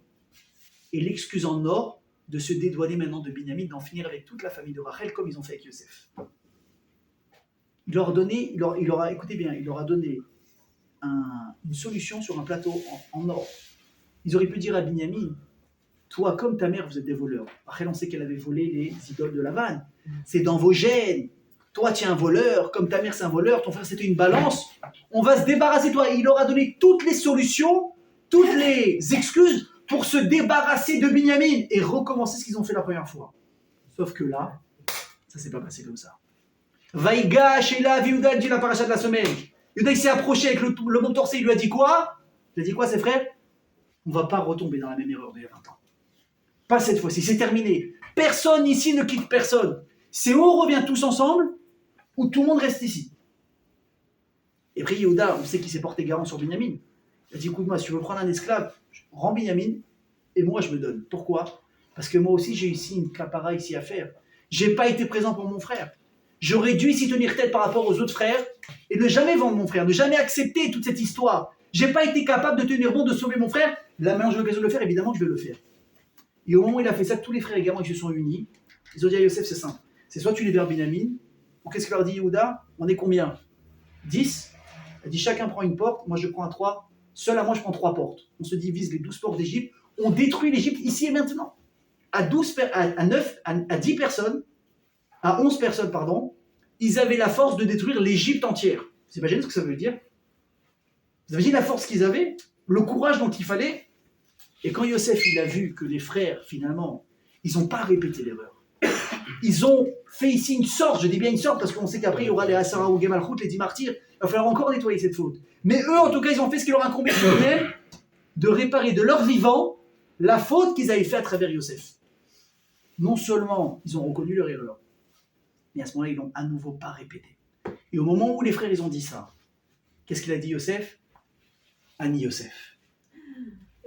et l'excuse en or de se dédouaner maintenant de Binyamin, d'en finir avec toute la famille de Rachel, comme ils ont fait avec Yosef. Il leur a donné une solution sur un plateau en or. Ils auraient pu dire à Binyamin, toi comme ta mère, vous êtes des voleurs. Rachel, on sait qu'elle avait volé les idoles de Lavan. C'est dans vos gènes. Toi, tu es un voleur, comme ta mère, c'est un voleur, ton frère, c'était une balance. On va se débarrasser de toi. Il leur a donné toutes les solutions, toutes les excuses pour se débarrasser de Binyamin et recommencer ce qu'ils ont fait la première fois. Sauf que là, ça s'est pas passé comme ça. Vaïga, Sheila, Viuda, dit la paracha de la semaine. Yehuda, il s'est approché avec le mont torsé, il lui a dit quoi? Il a dit quoi, ses frères? On ne va pas retomber dans la même erreur d'il y a 20 ans. Pas cette fois-ci, c'est terminé. Personne ici ne quitte personne. C'est où on revient tous ensemble, ou tout le monde reste ici. Et après, Yehuda, on sait qu'il s'est porté garant sur Binyamin. Il a dit, écoute-moi, si tu veux prendre un esclave, rends Binyamin, et moi je me donne. Pourquoi? Parce que moi aussi j'ai ici une capara ici à faire. J'ai pas été présent pour mon frère. J'aurais dû ici tenir tête par rapport aux autres frères et ne jamais vendre mon frère, ne jamais accepter toute cette histoire. J'ai pas été capable de tenir bon, de sauver mon frère. Là maintenant j'ai l'occasion de le faire, évidemment que je vais le faire. Et au moment où il a fait ça, tous les frères également ils se sont unis. Ils ont dit à Yosef, c'est simple. C'est soit tu libères Binyamin, ou qu'est-ce qu'il leur dit Yehuda? On est combien? 10. Il dit chacun prend une porte, moi je prends 3. Seul à moi je prends 3 portes. On se divise les 12 portes d'Égypte. On détruit l'Égypte ici et maintenant. À 10 personnes, à 11 personnes, pardon, ils avaient la force de détruire l'Égypte entière. Vous imaginez ce que ça veut dire? Vous imaginez la force qu'ils avaient? Le courage dont il fallait? Et quand Yosef il a vu que les frères, finalement, ils n'ont pas répété l'erreur. Ils ont fait ici une sorte, je dis bien une sorte, parce qu'on sait qu'après il y aura les Asara ou Gemalchut, les 10 martyrs, il va falloir encore nettoyer cette faute. Mais eux, en tout cas, ils ont fait ce qui leur incombait eux-mêmes, de réparer de leur vivant la faute qu'ils avaient fait à travers Yosef. Non seulement ils ont reconnu leur erreur, mais à ce moment-là, ils l'ont à nouveau pas répété. Et au moment où les frères ils ont dit ça, qu'est-ce qu'il a dit Yosef? Ani Yosef.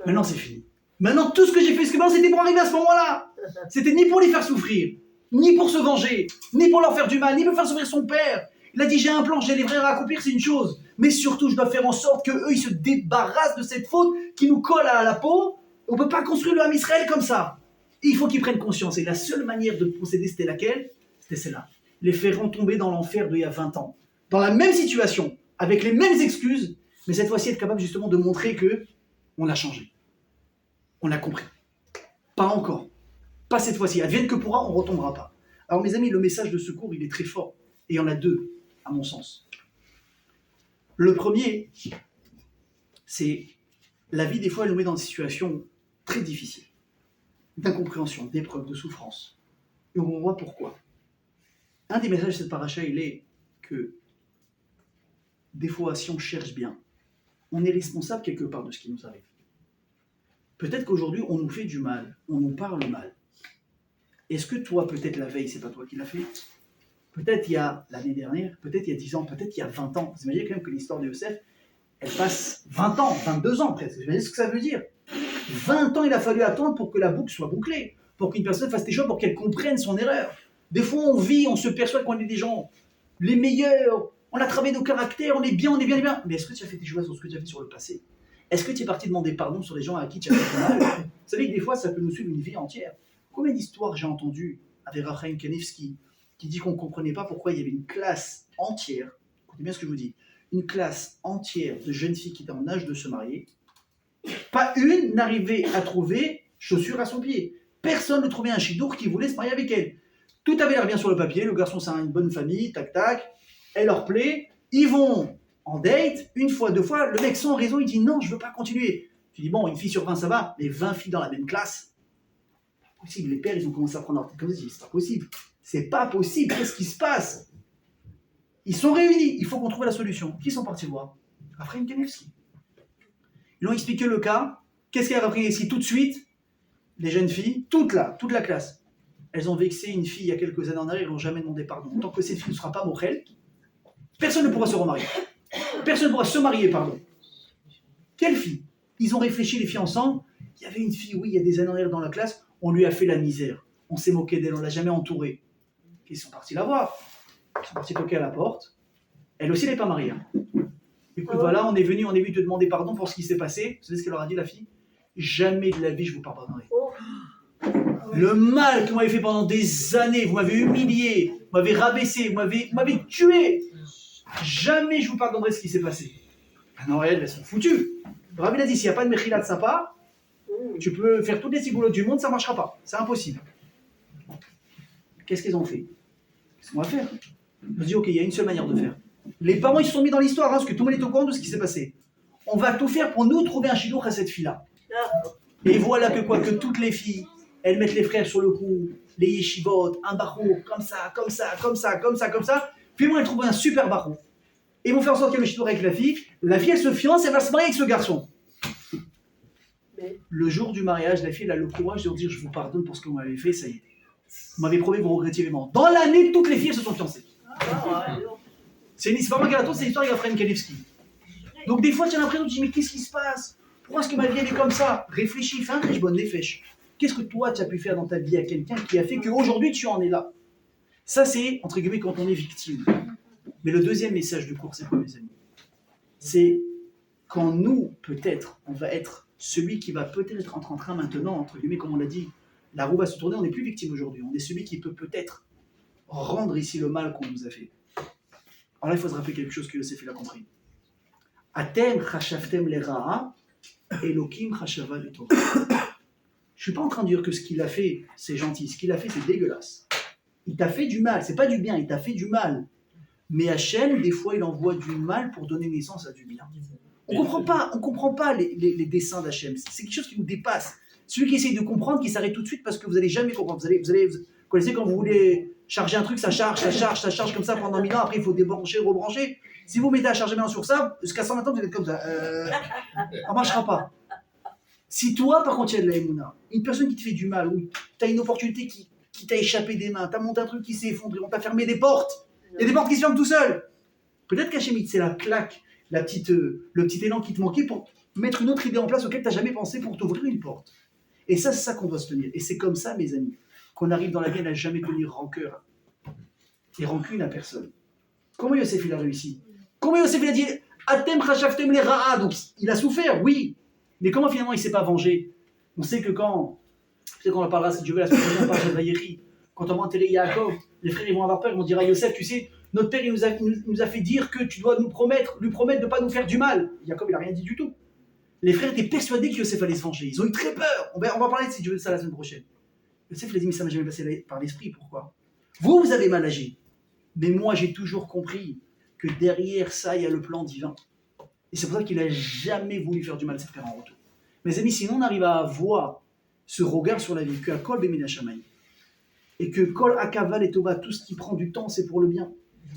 Maintenant c'est fini. Maintenant tout ce que j'ai fait, c'était pour arriver à ce moment-là. C'était ni pour les faire souffrir, ni pour se venger, ni pour leur faire du mal, ni pour faire souffrir son père. Il a dit j'ai un plan, j'ai les vrais à accomplir, c'est une chose. Mais surtout je dois faire en sorte qu'eux ils se débarrassent de cette faute qui nous colle à la peau. On ne peut pas construire le Ham Israël comme ça. Il faut qu'ils prennent conscience. Et la seule manière de procéder, c'était laquelle? C'était celle-là. Les faire retomber dans l'enfer d'il y a 20 ans. Dans la même situation, avec les mêmes excuses, mais cette fois-ci être capable justement de montrer qu'on a changé. On a compris. Pas encore. Pas cette fois-ci. Advienne que pourra, on ne retombera pas. Alors mes amis, le message de secours, il est très fort. Et il y en a deux, à mon sens. Le premier, c'est la vie, des fois, elle nous met dans des situations très difficiles. D'incompréhension, d'épreuve, de souffrance. Et on voit pourquoi. Un des messages de cette paracha, il est que des fois, si on cherche bien, on est responsable quelque part de ce qui nous arrive. Peut-être qu'aujourd'hui, on nous fait du mal, on nous parle mal. Est-ce que toi, peut-être la veille, c'est pas toi qui l'as fait? Peut-être il y a l'année dernière, peut-être il y a 10 ans, peut-être il y a 20 ans. Vous imaginez quand même que l'histoire de Yosef, elle passe 20 ans, 22 ans presque. Vous imaginez ce que ça veut dire? 20 ans, il a fallu attendre pour que la boucle soit bouclée, pour qu'une personne fasse des choses, pour qu'elle comprenne son erreur. Des fois, on vit, on se perçoit qu'on est des gens les meilleurs, on a travaillé nos caractères, on est bien, on est bien, on est bien. Mais est-ce que tu as fait des choses sur ce que tu as fait sur le passé? Est-ce que tu es parti demander pardon sur les gens à qui tu as fait mal? Vous savez que des fois, ça peut nous suivre une vie entière. Combien d'histoires j'ai entendues avec Raphaël Kanevski qui dit qu'on ne comprenait pas pourquoi il y avait une classe entière, écoutez bien ce que je vous dis, une classe entière de jeunes filles qui étaient en âge de se marier, pas une n'arrivait à trouver chaussure à son pied. Personne ne trouvait un chidour qui voulait se marier avec elle. Tout avait l'air bien sur le papier, le garçon c'est une bonne famille, tac tac, elle leur plaît, ils vont en date, une fois, deux fois, le mec sans raison, il dit non, je veux pas continuer. Tu dis bon, une fille sur 20 ça va, mais 20 filles dans la même classe, c'est pas possible. Les pères ils ont commencé à prendre leur tête comme ça, ils disent c'est pas possible, c'est pas possible, qu'est-ce qui se passe? Ils sont réunis, il faut qu'on trouve la solution. Qui sont partis voir? Raphaël Kanevski. Ils lui ont expliqué le cas, qu'est-ce qu'elle a appris ici tout de suite? Les jeunes filles, toute la classe. Elles ont vexé une fille il y a quelques années en arrière, elles n'ont jamais demandé pardon. Tant que cette fille ne sera pas mochel, personne ne pourra se remarier. Personne ne pourra se marier, pardon. Quelle fille? Ils ont réfléchi, les filles ensemble. Il y avait une fille, oui, il y a des années en arrière dans la classe, on lui a fait la misère. On s'est moqué d'elle, on ne l'a jamais entourée. Ils sont partis la voir. Ils sont partis toquer à la porte. Elle aussi, elle n'est pas mariée. Hein. Écoute, voilà, on est venu te demander pardon pour ce qui s'est passé. Vous savez ce qu'elle leur a dit, la fille? Jamais de la vie, je vous pardonnerai. Le mal que vous m'avez fait pendant des années, vous m'avez humilié, vous m'avez rabaissé, vous m'avez tué. Jamais je vous pardonnerai ce qui s'est passé. Ah non, elles sont foutues. Le Rabbi a dit, s'il n'y a pas de Mechila de sa part, Tu peux faire toutes les ciboulottes du monde, ça ne marchera pas. C'est impossible. Qu'est-ce qu'ils ont fait? Qu'est-ce qu'on va faire? On se dit, ok, il y a une seule manière de faire. Les parents, ils se sont mis dans l'histoire, parce que tout le monde est au courant de ce qui s'est passé. On va tout faire pour nous trouver un chidour à cette fille-là. Et voilà que quoi, que toutes les filles, elles mettent les frères sur le cou, les yeshivot, un barreau, comme ça, comme ça, comme ça, comme ça, comme ça. Puis moi, elles trouvent un super barreau. Et ils vont faire en sorte qu'il y ait le chidour avec la fille, elle se fiance, elle va se marier avec ce garçon. Le jour du mariage, la fille elle a le courage de dire, je vous pardonne pour ce que vous m'avez fait, ça y est. Vous m'avez prouvé, vous regrettiez vraiment. Dans l'année, toutes les filles se sont fiancées. C'est une histoire Galato, c'est l'histoire d'Efraim Kalevski. Donc des fois, tu as l'impression, tu te dis, mais qu'est-ce qui se passe? Pourquoi est-ce que ma vie elle est comme ça? Réfléchis, fais un bonne nefesh. Qu'est-ce que toi, tu as pu faire dans ta vie à quelqu'un qui a fait qu'aujourd'hui, tu en es là? Ça, c'est, entre guillemets, quand on est victime. Mais le deuxième message du cours, c'est quoi, mes amis? C'est quand nous, peut-être, on va être celui qui va peut-être être en train maintenant, entre guillemets, comme on l'a dit, la roue va se tourner, on n'est plus victime aujourd'hui. On est celui qui peut peut-être rendre ici le mal qu'on nous a fait. Alors là, il faut se rappeler quelque chose que Yosef a compris. Atem chashavtem lera'a, Elokim chashava letorah. Je ne suis pas en train de dire que ce qu'il a fait, c'est gentil. Ce qu'il a fait, c'est dégueulasse. Il t'a fait du mal. C'est pas du bien, il t'a fait du mal. Mais Hachem, des fois, il envoie du mal pour donner naissance à du bien. On ne comprend pas les desseins d'Hachem. C'est quelque chose qui nous dépasse. Celui qui essaye de comprendre, qui s'arrête tout de suite parce que vous n'allez jamais comprendre. Vous connaissez quand vous voulez charger un truc, ça charge comme ça pendant 1000 ans. Après, il faut débrancher, rebrancher. Si vous mettez à charger maintenant sur ça, jusqu'à 120 ans, vous êtes comme ça. Ça ne marchera pas. Si toi, par contre, il y a de la émouna, une personne qui te fait du mal, ou tu as une opportunité qui t'a échappé des mains, tu as monté un truc qui s'est effondré, on t'a fermé des portes, il y a des portes qui se ferment tout seuls. Peut-être qu'Hachem, c'est la claque, le petit élan qui te manquait pour mettre une autre idée en place auquel tu n'as jamais pensé pour t'ouvrir une porte. Et ça, c'est ça qu'on doit se tenir. Et c'est comme ça, mes amis, qu'on arrive dans la vie à jamais tenir rancœur et rancune à personne. Comment Yosef il a réussi? Comment Yosef il a dit Atem chashavtem le ra'a? Donc il a souffert, oui. Mais comment finalement il ne s'est pas vengé? On sait que quand on en parlera si Dieu veut la semaine prochaine, on parle de Vaïri, quand on va enterrer Yaakov, les frères ils vont avoir peur, ils vont dire à Yosef, tu sais, notre père il nous a fait dire que tu dois lui promettre de ne pas nous faire du mal. Yaakov il n'a rien dit du tout. Les frères étaient persuadés que Yosef allait se venger. Ils ont eu très peur. On va parler si Dieu veut de ça la semaine prochaine. Yosef il a dit, mais ça ne m'a jamais passé par l'esprit, pourquoi? Vous avez mal agi. Mais moi j'ai toujours compris que derrière ça il y a le plan divin. Et c'est pour ça qu'il n'a jamais voulu faire du mal à ses frères en retour. Mes amis, sinon on arrive à avoir ce regard sur la vie, que à Kol Bemina Shamayim, et que Kol Akaval et Tova, tout ce qui prend du temps, c'est pour le bien.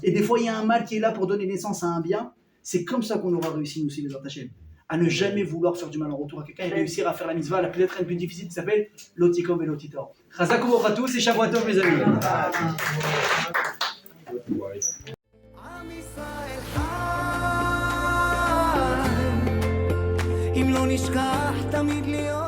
Et des fois, il y a un mal qui est là pour donner naissance à un bien. C'est comme ça qu'on aura réussi, nous aussi, les Hachem, à ne jamais vouloir faire du mal en retour à quelqu'un et réussir à faire la mitzvah, la peut-être plus difficile, qui s'appelle l'Otikom et l'Otitor. Chazakou à tous et Shavua Tov, mes amis. אם לא נשכח תמיד להיות